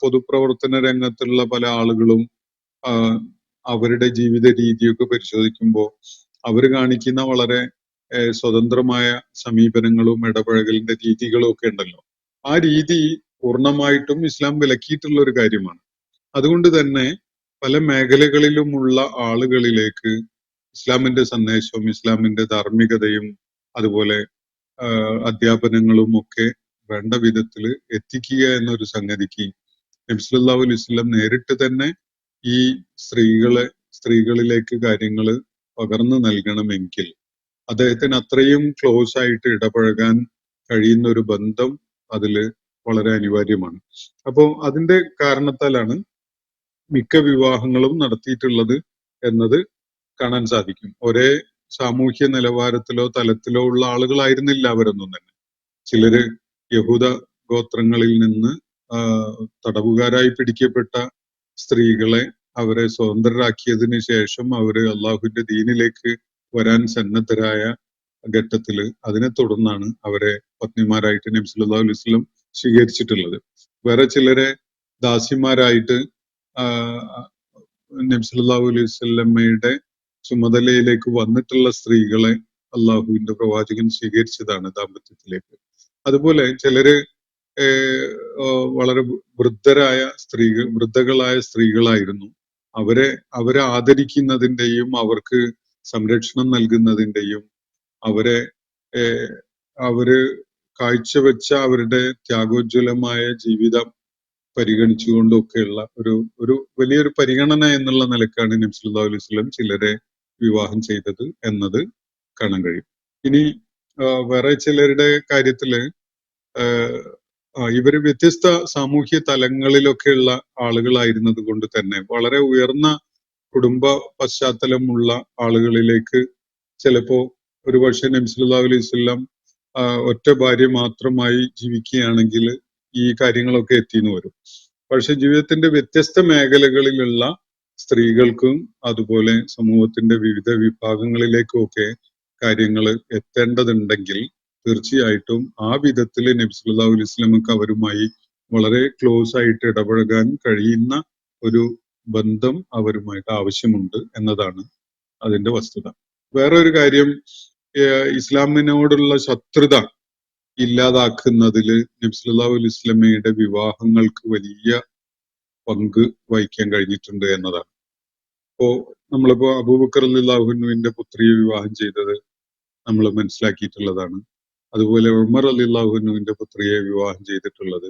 പൊതുപ്രവർത്തന രംഗത്തുള്ള പല ആളുകളും അവരുടെ ജീവിത രീതിയൊക്കെ പരിശോധിക്കുമ്പോൾ അവർ കാണിക്കുന്ന വളരെ സ്വതന്ത്രമായ സമീപനങ്ങളും ഇടപഴകലിന്റെ രീതികളും ഒക്കെ ഉണ്ടല്ലോ. ആ രീതി പൂർണ്ണമായിട്ടും ഇസ്ലാം വിലക്കിയിട്ടുള്ള ഒരു കാര്യമാണ്. അതുകൊണ്ട് തന്നെ പല മേഖലകളിലുമുള്ള ആളുകളിലേക്ക് ഇസ്ലാമിന്റെ സന്ദേശവും ഇസ്ലാമിന്റെ ധാർമ്മികതയും അതുപോലെ അധ്യാപനങ്ങളും ഒക്കെ വേണ്ട വിധത്തിൽ എത്തിക്കുക എന്നൊരു സംഗതിക്ക് നബി സല്ലല്ലാഹു അലൈഹി വസല്ലം നേരിട്ട് തന്നെ ഈ സ്ത്രീകളിലേക്ക് കാര്യങ്ങൾ പകർന്നു നൽകണമെങ്കിൽ അദ്ദേഹത്തിന് അത്രയും ക്ലോസ് ആയിട്ട് ഇടപഴകാൻ കഴിയുന്ന ഒരു ബന്ധം അതില് വളരെ അനിവാര്യമാണ്. അപ്പോ അതിന്റെ കാരണത്താലാണ് മിക്ക വിവാഹങ്ങളും നടത്തിയിട്ടുള്ളത് എന്നത് കാണാൻ സാധിക്കും. ഒരേ സാമൂഹ്യ നിലവാരത്തിലോ തലത്തിലോ ഉള്ള ആളുകളായിരുന്നില്ല അവരൊന്നും തന്നെ. ചിലര് യഹൂദ ഗോത്രങ്ങളിൽ നിന്ന് തടവുകാരായി പിടിക്കപ്പെട്ട സ്ത്രീകളെ അവരെ സ്വതന്ത്രരാക്കിയതിന് ശേഷം അവര് അള്ളാഹുവിന്റെ ദീനിലേക്ക് വരാൻ സന്നദ്ധരായ ഘട്ടത്തില് അതിനെ തുടർന്നാണ് അവരെ പത്നിമാരായിട്ട് നബി സല്ലല്ലാഹു അലൈഹി വസല്ലം സ്വീകരിച്ചിട്ടുള്ളത്. വേറെ ചിലരെ ദാസിമാരായിട്ട് നബി സല്ലല്ലാഹു അലൈഹി വസല്ലമയുടെ ചുമതലയിലേക്ക് വന്നിട്ടുള്ള സ്ത്രീകളെ അള്ളാഹുവിന്റെ പ്രവാചകൻ സ്വീകരിച്ചതാണ് ദാമ്പത്യത്തിലേക്ക്. അതുപോലെ ചിലര് വളരെ വൃദ്ധകളായ സ്ത്രീകളായിരുന്നു. അവരെ ആദരിക്കുന്നതിന്റെയും അവർക്ക് സംരക്ഷണം നൽകുന്നതിന്റെയും അവര് കാഴ്ചവെച്ച അവരുടെ ത്യാഗോജ്വലമായ ജീവിതം പരിഗണിച്ചുകൊണ്ടൊക്കെയുള്ള ഒരു വലിയൊരു പരിഗണന എന്നുള്ള നിലക്കാണ് നബി സല്ലല്ലാഹു അലൈഹി വസല്ലം ചിലരെ വിവാഹം ചെയ്തത് എന്നത് കാണാൻ കഴിയും. ഇനി വേറെ ചിലരുടെ കാര്യത്തില് ഇവര് വ്യത്യസ്ത സാമൂഹ്യ തലങ്ങളിലൊക്കെയുള്ള ആളുകളായിരുന്നത് കൊണ്ട് തന്നെ വളരെ ഉയർന്ന കുടുംബ പശ്ചാത്തലമുള്ള ആളുകളിലേക്ക് ചിലപ്പോ ഒരുപക്ഷെ നബി സല്ലല്ലാഹു അലൈഹി വസല്ലം ഒറ്റ ഭാര്യ മാത്രമായി ജീവിക്കുകയാണെങ്കിൽ ഈ കാര്യങ്ങളൊക്കെ എത്തിയെന്ന് വരും. പക്ഷെ ജീവിതത്തിന്റെ വ്യത്യസ്ത മേഖലകളിലുള്ള സ്ത്രീകൾക്കും അതുപോലെ സമൂഹത്തിന്റെ വിവിധ വിഭാഗങ്ങളിലേക്കുമൊക്കെ കാര്യങ്ങൾ എത്തേണ്ടതുണ്ടെങ്കിൽ തീർച്ചയായിട്ടും ആ വിധത്തിൽ നബി സല്ലല്ലാഹു അലൈഹി വസല്ലമക്ക് അവരുമായി വളരെ ക്ലോസ് ആയിട്ട് ഇടപഴകാൻ കഴിയുന്ന ഒരു ബന്ധം അവരുമായിട്ട് ആവശ്യമുണ്ട് എന്നതാണ് അതിന്റെ വസ്തുത. വേറൊരു കാര്യം, ഇസ്ലാമിനോടുള്ള ശത്രുത ഇല്ലാതാക്കുന്നതിൽ നബി സല്ലല്ലാഹു അലൈഹി വസല്ലമയുടെ വിവാഹങ്ങൾക്ക് വലിയ പങ്ക് വഹിക്കാൻ കഴിഞ്ഞിട്ടുണ്ട് എന്നതാണ്. നമ്മളിപ്പോ അബൂബക്കർ റളിയല്ലാഹു അൻഹുവിന്റെ പുത്രിയെ വിവാഹം ചെയ്തത് നമ്മൾ മനസ്സിലാക്കിയിട്ടുള്ളതാണ്. അതുപോലെ ഉമർ റളിയല്ലാഹു അൻഹുവിന്റെ പുത്രിയെ വിവാഹം ചെയ്തിട്ടുള്ളത്.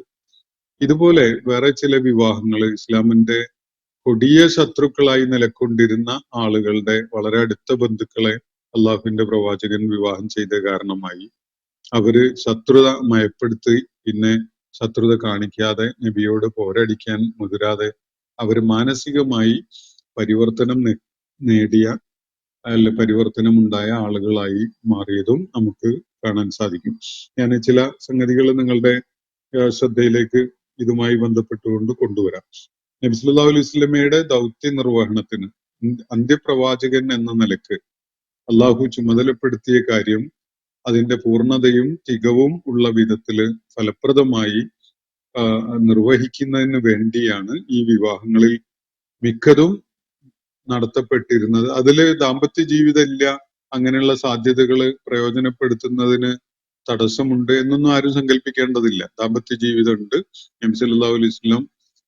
ഇതുപോലെ വേറെ ചില വിവാഹങ്ങൾ ഇസ്ലാമിന്റെ കൊടിയ ശത്രുക്കളായി നിലകൊണ്ടിരുന്ന ആളുകളുടെ വളരെ അടുത്ത ബന്ധുക്കളെ അള്ളാഹുവിന്റെ പ്രവാചകൻ വിവാഹം ചെയ്ത കാരണമായി അവര് ശത്രുത മയപ്പെടുത്തി പിന്നെ ശത്രുത കാണിക്കാതെ നബിയോട് പോരടിക്കാൻ മുതിരാതെ അവര് മാനസികമായി പരിവർത്തനം നേടിയ പരിവർത്തനമുണ്ടായ ആളുകളായി മാറിയതും നമുക്ക് കാണാൻ സാധിക്കും. ഞാൻ ചില സംഗതികൾ നിങ്ങളുടെ ശ്രദ്ധയിലേക്ക് ഇതുമായി ബന്ധപ്പെട്ടുകൊണ്ട് കൊണ്ടുവരാം. നബി സല്ലല്ലാഹു അലൈഹി വസല്ലമയുടെ ദൗത്യ നിർവഹണത്തിന് അന്ത്യപ്രവാചകൻ എന്ന നിലക്ക് അള്ളാഹു ചുമതലപ്പെടുത്തിയ കാര്യം അതിന്റെ പൂർണ്ണതയും തികവും ഉള്ള വിധത്തില് ഫലപ്രദമായി നിർവഹിക്കുന്നതിന് വേണ്ടിയാണ് ഈ വിവാഹങ്ങളിൽ മിക്കതും നടത്തപ്പെട്ടിരുന്നത്. അതില് ദാമ്പത്യ ജീവിതം ഇല്ല, അങ്ങനെയുള്ള സാധ്യതകൾ പ്രയോജനപ്പെടുത്തുന്നതിന് തടസ്സമുണ്ട് എന്നൊന്നും ആരും സങ്കല്പിക്കേണ്ടതില്ല. ദാമ്പത്യ ജീവിതം ഉണ്ട്. നബി സല്ലല്ലാഹു അലൈഹി വസല്ലം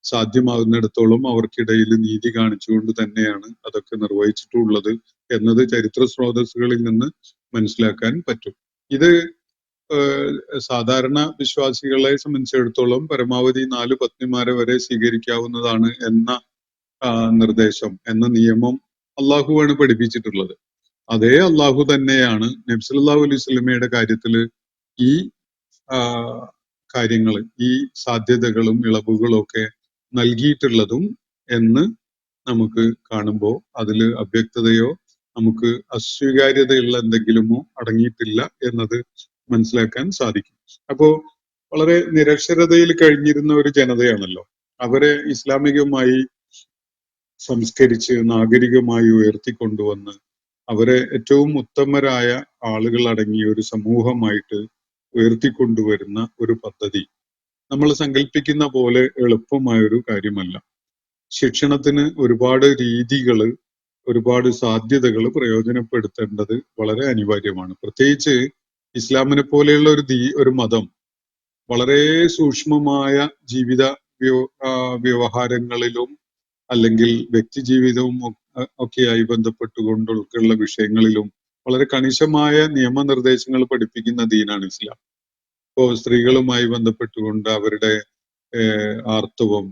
സാധ്യമാകുന്നിടത്തോളം അവർക്കിടയിൽ നീതി കാണിച്ചുകൊണ്ട് തന്നെയാണ് അതൊക്കെ നിർവഹിച്ചിട്ടുള്ളത് എന്നത് ചരിത്ര സ്രോതസ്സുകളിൽ നിന്ന് മനസ്സിലാക്കാൻ പറ്റും. ഇത് സാധാരണ വിശ്വാസികളെ സംബന്ധിച്ചിടത്തോളം പരമാവധി 4 പത്നിമാരെ വരെ സ്വീകരിക്കാവുന്നതാണ് എന്ന നിർദ്ദേശം, എന്ന നിയമം അള്ളാഹുവാണ് പഠിപ്പിച്ചിട്ടുള്ളത്. അതേ അള്ളാഹു തന്നെയാണ് നബി സല്ലല്ലാഹു അലൈഹി വസല്ലമയുടെ കാര്യത്തില് ഈ കാര്യങ്ങൾ, ഈ സാധ്യതകളും ഇളവുകളും ഒക്കെ നൽകിയിട്ടുള്ളതും എന്ന് നമുക്ക് കാണുമ്പോൾ അതിൽ അവ്യക്തതയോ നമുക്ക് അസ്വീകാര്യതയുള്ള എന്തെങ്കിലുമോ അടങ്ങിയിട്ടില്ല എന്നത് മനസ്സിലാക്കാൻ സാധിക്കും. അപ്പോ വളരെ നിരക്ഷരതയിൽ കഴിഞ്ഞിരുന്ന ഒരു ജനതയാണല്ലോ. അവരെ ഇസ്ലാമികമായി സംസ്കരിച്ച് നാഗരികമായി ഉയർത്തിക്കൊണ്ടുവന്ന് അവരെ ഏറ്റവും ഉത്തമരായ ആളുകൾ അടങ്ങിയ ഒരു സമൂഹമായിട്ട് ഉയർത്തിക്കൊണ്ടുവരുന്ന ഒരു പദ്ധതി നമ്മൾ സങ്കല്പിക്കുന്ന പോലെ എളുപ്പമായൊരു കാര്യമല്ല. ശിക്ഷണത്തിന് ഒരുപാട് രീതികള്, ഒരുപാട് സാധ്യതകൾ പ്രയോജനപ്പെടുത്തേണ്ടത് വളരെ അനിവാര്യമാണ്. പ്രത്യേകിച്ച് ഇസ്ലാമിനെ പോലെയുള്ള ഒരു മതം വളരെ സൂക്ഷ്മമായ ജീവിത വ്യവഹാരങ്ങളിലും അല്ലെങ്കിൽ വ്യക്തി ജീവിതവും ഒക്കെയായി ബന്ധപ്പെട്ടുകൊണ്ടുള്ള വിഷയങ്ങളിലും വളരെ കണിശമായ നിയമനിർദ്ദേശങ്ങൾ പഠിപ്പിക്കുന്ന ദീനാണ് ഇസ്ലാം. ഇപ്പോ സ്ത്രീകളുമായി ബന്ധപ്പെട്ടുകൊണ്ട് അവരുടെ ആർത്തവം,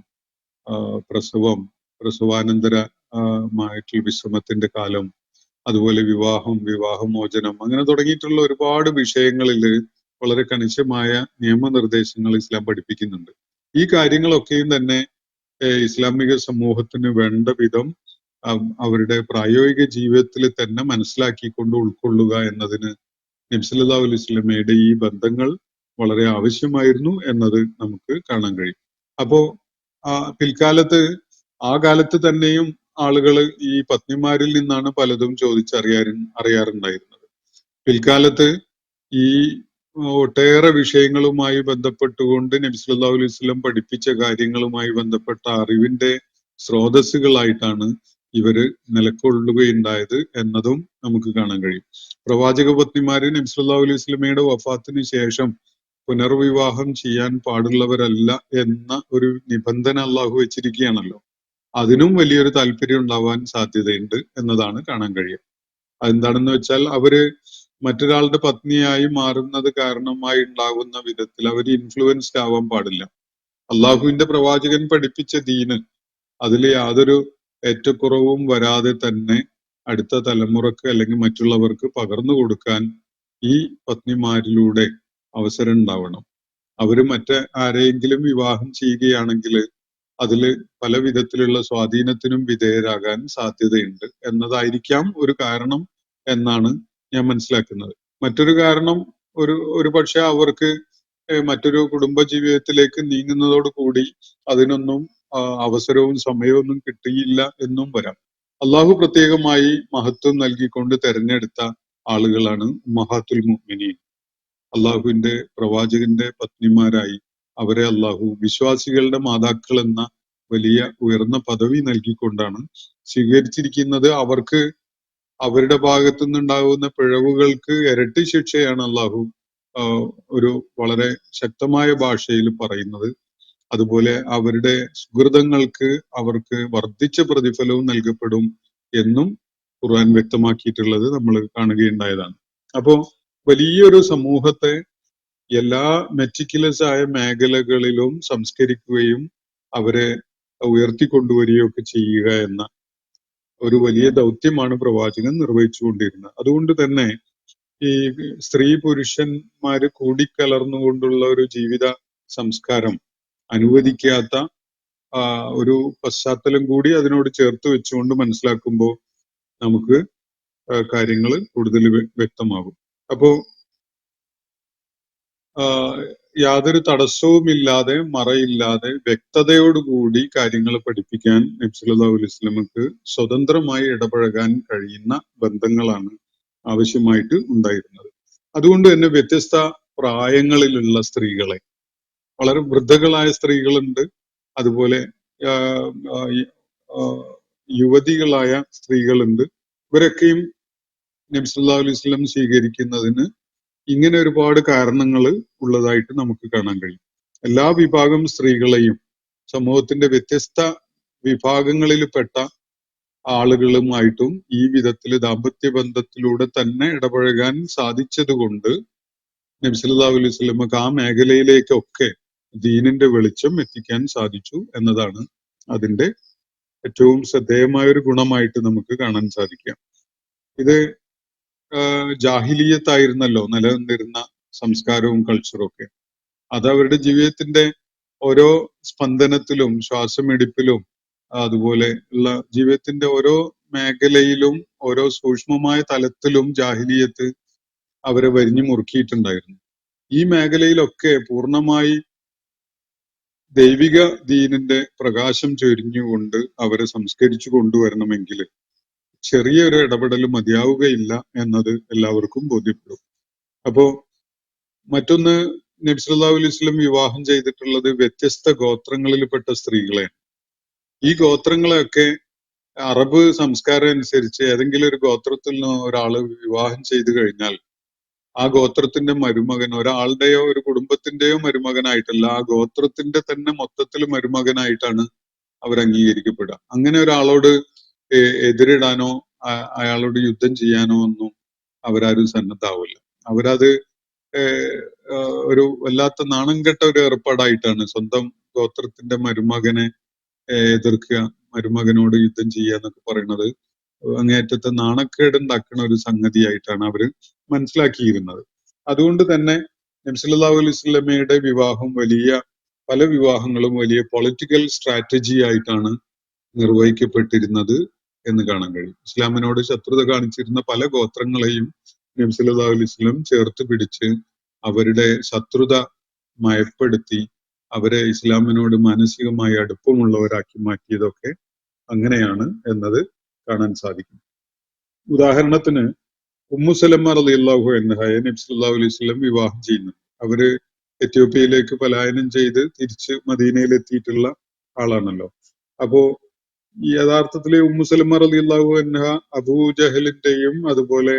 പ്രസവം, പ്രസവാനന്തരമായിട്ടുള്ള വിശ്രമത്തിന്റെ കാലം, അതുപോലെ വിവാഹം, വിവാഹമോചനം, അങ്ങനെ തുടങ്ങിയിട്ടുള്ള ഒരുപാട് വിഷയങ്ങളിൽ വളരെ കണിശമായ നിയമനിർദ്ദേശങ്ങൾ ഇസ്ലാം പഠിപ്പിക്കുന്നുണ്ട്. ഈ കാര്യങ്ങളൊക്കെയും തന്നെ ഇസ്ലാമിക സമൂഹത്തിന് വേണ്ട വിധം അവരുടെ പ്രായോഗിക ജീവിതത്തിൽ തന്നെ മനസ്സിലാക്കിക്കൊണ്ട് ഉൾക്കൊള്ളുക എന്നതിന് നബി സല്ലല്ലാഹു അലൈഹി വസല്ലമയുടെ ഈ ബന്ധങ്ങൾ വളരെ ആവശ്യമായിരുന്നു എന്നത് നമുക്ക് കാണാൻ കഴിയും. അപ്പോ പിൽക്കാലത്ത് ആ കാലത്ത് തന്നെയും ആളുകൾ ഈ പത്നിമാരിൽ നിന്നാണ് പലതും അറിയാറുണ്ടായിരുന്നത്. പിൽക്കാലത്ത് ഈ ഒട്ടേറെ വിഷയങ്ങളുമായി ബന്ധപ്പെട്ടുകൊണ്ട് നബി സല്ലല്ലാഹു അലൈഹി വസല്ലം പഠിപ്പിച്ച കാര്യങ്ങളുമായി ബന്ധപ്പെട്ട അറിവിന്റെ സ്രോതസ്സുകളായിട്ടാണ് ഇവര് നിലകൊള്ളുകയുണ്ടായത് എന്നതും നമുക്ക് കാണാൻ കഴിയും. പ്രവാചക പത്നിമാര് നബി സല്ലല്ലാഹു അലൈഹി വസല്ലമയുടെ വഫാത്തിന് ശേഷം പുനർവിവാഹം ചെയ്യാൻ പാടുള്ളവരല്ല എന്ന ഒരു നിബന്ധന അള്ളാഹു വെച്ചിരിക്കുകയാണല്ലോ. അതിനും വലിയൊരു താല്പര്യം ഉണ്ടാവാൻ സാധ്യതയുണ്ട് എന്നതാണ് കാണാൻ കഴിയുക. അതെന്താണെന്ന് വെച്ചാൽ അവര് മറ്റൊരാളുടെ പത്നിയായി മാറുന്നത് കാരണമായി ഉണ്ടാകുന്ന വിധത്തിൽ അവർ ഇൻഫ്ലുവൻസ്ഡ് ആവാൻ പാടില്ല. അള്ളാഹുവിന്റെ പ്രവാചകൻ പഠിപ്പിച്ച ദീന് അതിൽ യാതൊരു ഏറ്റക്കുറവും വരാതെ തന്നെ അടുത്ത തലമുറക്ക് അല്ലെങ്കിൽ മറ്റുള്ളവർക്ക് പകർന്നു കൊടുക്കാൻ ഈ പത്നിമാരിലൂടെ അവസരം ഉണ്ടാവണം. അവര് ആരെയെങ്കിലും വിവാഹം ചെയ്യുകയാണെങ്കിൽ അതിൽ പല വിധത്തിലുള്ള സ്വാധീനത്തിനും വിധേയരാകാൻ സാധ്യതയുണ്ട് എന്നതായിരിക്കാം ഒരു കാരണം എന്നാണ് ഞാൻ മനസ്സിലാക്കുന്നത്. മറ്റൊരു കാരണം ഒരു പക്ഷെ അവർക്ക് മറ്റൊരു കുടുംബ ജീവിതത്തിലേക്ക് നീങ്ങുന്നതോട് കൂടി അതിനൊന്നും അവസരവും സമയവും കിട്ടിയില്ല എന്നും വരാം. അള്ളാഹു പ്രത്യേകമായി മഹത്വം നൽകിക്കൊണ്ട് തെരഞ്ഞെടുത്ത ആളുകളാണ് ഉമ്മഹാത്തുൽ മുഅ്മിനീൻ. അള്ളാഹുവിന്റെ പ്രവാചകന്റെ പത്നിമാരായി അവരെ അള്ളാഹു വിശ്വാസികളുടെ മാതാക്കൾ എന്ന വലിയ ഉയർന്ന പദവി നൽകിക്കൊണ്ടാണ് സ്വീകരിച്ചിരിക്കുന്നത്. അവർക്ക് അവരുടെ ഭാഗത്തു നിന്നുണ്ടാകുന്ന പിഴവുകൾക്ക് ഇരട്ടി ശിക്ഷയാണ് അള്ളാഹു ഒരു വളരെ ശക്തമായ ഭാഷയിൽ പറയുന്നത്. അതുപോലെ അവരുടെ സുഹൃതങ്ങൾക്ക് അവർക്ക് വർദ്ധിച്ച പ്രതിഫലവും നൽകപ്പെടും എന്നും ഖുർആൻ വ്യക്തമാക്കിയിട്ടുള്ളത് നമ്മൾ കാണുകയുണ്ടായതാണ്. അപ്പോ വലിയൊരു സമൂഹത്തെ എല്ലാ മെറ്റിക്കുലസ് ആയ മേഖലകളിലും സംസ്കരിക്കുകയും അവരെ ഉയർത്തിക്കൊണ്ടുവരികയൊക്കെ ചെയ്യുക എന്ന ഒരു വലിയ ദൗത്യമാണ് പ്രവാചകൻ നിർവഹിച്ചുകൊണ്ടിരുന്നത്. അതുകൊണ്ട് തന്നെ ഈ സ്ത്രീ പുരുഷന്മാര് കൂടിക്കലർന്നുകൊണ്ടുള്ള ഒരു ജീവിത സംസ്കാരം അനുവദിക്കാത്ത ഒരു പശ്ചാത്തലം കൂടി അതിനോട് ചേർത്ത് വെച്ചുകൊണ്ട് മനസ്സിലാക്കുമ്പോൾ നമുക്ക് കാര്യങ്ങൾ കൂടുതൽ വ്യക്തമാകും. അപ്പോ യാതൊരു തടസ്സവുമില്ലാതെ, മറയില്ലാതെ, വ്യക്തതയോടുകൂടി കാര്യങ്ങൾ പഠിപ്പിക്കാൻ നബി സല്ലല്ലാഹു അലൈഹി വസല്ലമക്ക് സ്വതന്ത്രമായി ഇടപഴകാൻ കഴിയുന്ന ബന്ധങ്ങളാണ് ആവശ്യമായിട്ട് ഉണ്ടായിരുന്നത്. അതുകൊണ്ട് തന്നെ വ്യത്യസ്ത പ്രായങ്ങളിലുള്ള സ്ത്രീകളെ, വളരെ വൃദ്ധകളായ സ്ത്രീകളുണ്ട്, അതുപോലെ യുവതികളായ സ്ത്രീകളുണ്ട്. ഇവരൊക്കെയും നബി സല്ലല്ലാഹു അലൈഹി വസല്ലം സ്വീകരിക്കുന്നതിന് ഇങ്ങനെ ഒരുപാട് കാരണങ്ങൾ ഉള്ളതായിട്ട് നമുക്ക് കാണാൻ കഴിയും. എല്ലാ വിഭാഗം സ്ത്രീകളെയും സമൂഹത്തിന്റെ വ്യത്യസ്ത വിഭാഗങ്ങളിൽപ്പെട്ട ആളുകളുമായിട്ടും ഈ വിധത്തിൽ ദാമ്പത്യ ബന്ധത്തിലൂടെ തന്നെ ഇടപഴകാൻ സാധിച്ചത് കൊണ്ട് നബി സല്ലല്ലാഹു അലൈഹി വസല്ലമക്ക് ആ മേഖലയിലേക്കൊക്കെ ദീനിന്റെ വെളിച്ചം എത്തിക്കാൻ സാധിച്ചു എന്നതാണ് അതിന്റെ ഏറ്റവും ശ്രദ്ധേയമായ ഒരു ഗുണമായിട്ട് നമുക്ക് കാണാൻ സാധിക്കാം. ഇത് ജാഹിലിയത്തായിരുന്നല്ലോ നിലനിന്നിരുന്ന സംസ്കാരവും കൾച്ചറും ഒക്കെ. അത് അവരുടെ ജീവിതത്തിന്റെ ഓരോ സ്പന്ദനത്തിലും ശ്വാസമെടുപ്പിലും അതുപോലെ ഉള്ള ജീവിതത്തിന്റെ ഓരോ മേഖലയിലും ഓരോ സൂക്ഷ്മമായ തലത്തിലും ജാഹിലിയത്ത് അവരെ വരിഞ്ഞു മുറുക്കിയിട്ടുണ്ടായിരുന്നു. ഈ മേഖലയിലൊക്കെ പൂർണ്ണമായി ദൈവിക ദീനിന്റെ പ്രകാശം ചൊരിഞ്ഞുകൊണ്ട് അവരെ സംസ്കരിച്ചു കൊണ്ടുവരണമെങ്കിൽ ചെറിയൊരു ഇടപെടൽ മതിയാവുകയില്ല എന്നത് എല്ലാവർക്കും ബോധ്യപ്പെടും. അപ്പോ മറ്റൊന്ന്, നബി സല്ലല്ലാഹു അലൈഹി വസല്ലം വിവാഹം ചെയ്തിട്ടുള്ളത് വ്യത്യസ്ത ഗോത്രങ്ങളിൽപ്പെട്ട സ്ത്രീകളെയാണ്. ഈ ഗോത്രങ്ങളെയൊക്കെ അറബ് സംസ്കാരം അനുസരിച്ച് ഏതെങ്കിലും ഒരു ഗോത്രത്തിൽ നിന്ന് ഒരാള് വിവാഹം ചെയ്തു കഴിഞ്ഞാൽ ആ ഗോത്രത്തിന്റെ മരുമകൻ ഒരാളുടെയോ ഒരു കുടുംബത്തിന്റെയോ മരുമകനായിട്ടല്ല, ആ ഗോത്രത്തിന്റെ തന്നെ മൊത്തത്തിൽ മരുമകനായിട്ടാണ് അവർ അംഗീകരിക്കപ്പെടുക. അങ്ങനെ ഒരാളോട് എതിരിടാനോ അയാളോട് യുദ്ധം ചെയ്യാനോ ഒന്നും അവരാരും സന്നദ്ധാവില്ല. അവരത് ഒരു വല്ലാത്ത നാണം കെട്ട ഒരു ഏർപ്പാടായിട്ടാണ് സ്വന്തം ഗോത്രത്തിന്റെ മരുമകനെ എതിർക്കുക, മരുമകനോട് യുദ്ധം ചെയ്യുക എന്നൊക്കെ പറയുന്നത് അങ്ങേയറ്റത്തെ നാണക്കേടുണ്ടാക്കുന്ന ഒരു സംഗതിയായിട്ടാണ് അവര് മനസ്സിലാക്കിയിരുന്നത്. അതുകൊണ്ട് തന്നെ നബി സല്ലല്ലാഹു അലൈഹി വസല്ലമയുടെ വിവാഹം പല വിവാഹങ്ങളും വലിയ പൊളിറ്റിക്കൽ സ്ട്രാറ്റജി ആയിട്ടാണ് നിർവഹിക്കപ്പെട്ടിരുന്നത് എന്ന് കാണാൻ കഴിയും. ഇസ്ലാമിനോട് ശത്രുത കാണിച്ചിരുന്ന പല ഗോത്രങ്ങളെയും നബി സല്ലല്ലാഹു അലൈഹി വസല്ലം ചേർത്ത് പിടിച്ച് അവരുടെ ശത്രുത മയപ്പെടുത്തി അവരെ ഇസ്ലാമിനോട് മാനസികമായി അടുപ്പമുള്ളവരാക്കി മാറ്റിയതൊക്കെ അങ്ങനെയാണ് എന്നത് കാണാൻ സാധിക്കും. ഉദാഹരണത്തിന് ഉമ്മു സലമ റളിയല്ലാഹു അൻഹയെ നബി സല്ലല്ലാഹു അലൈഹി വസല്ലം വിവാഹം ചെയ്യുന്നു. അവര് എത്യോപ്യയിലേക്ക് പലായനം ചെയ്ത് തിരിച്ച് മദീനയിൽ എത്തിയിട്ടുള്ള ആളാണല്ലോ. അപ്പോ യഥാർത്ഥത്തില് ഉമ്മു സലമ റളിയല്ലാഹു അൻഹ അബൂജഹലിന്റെയും അതുപോലെ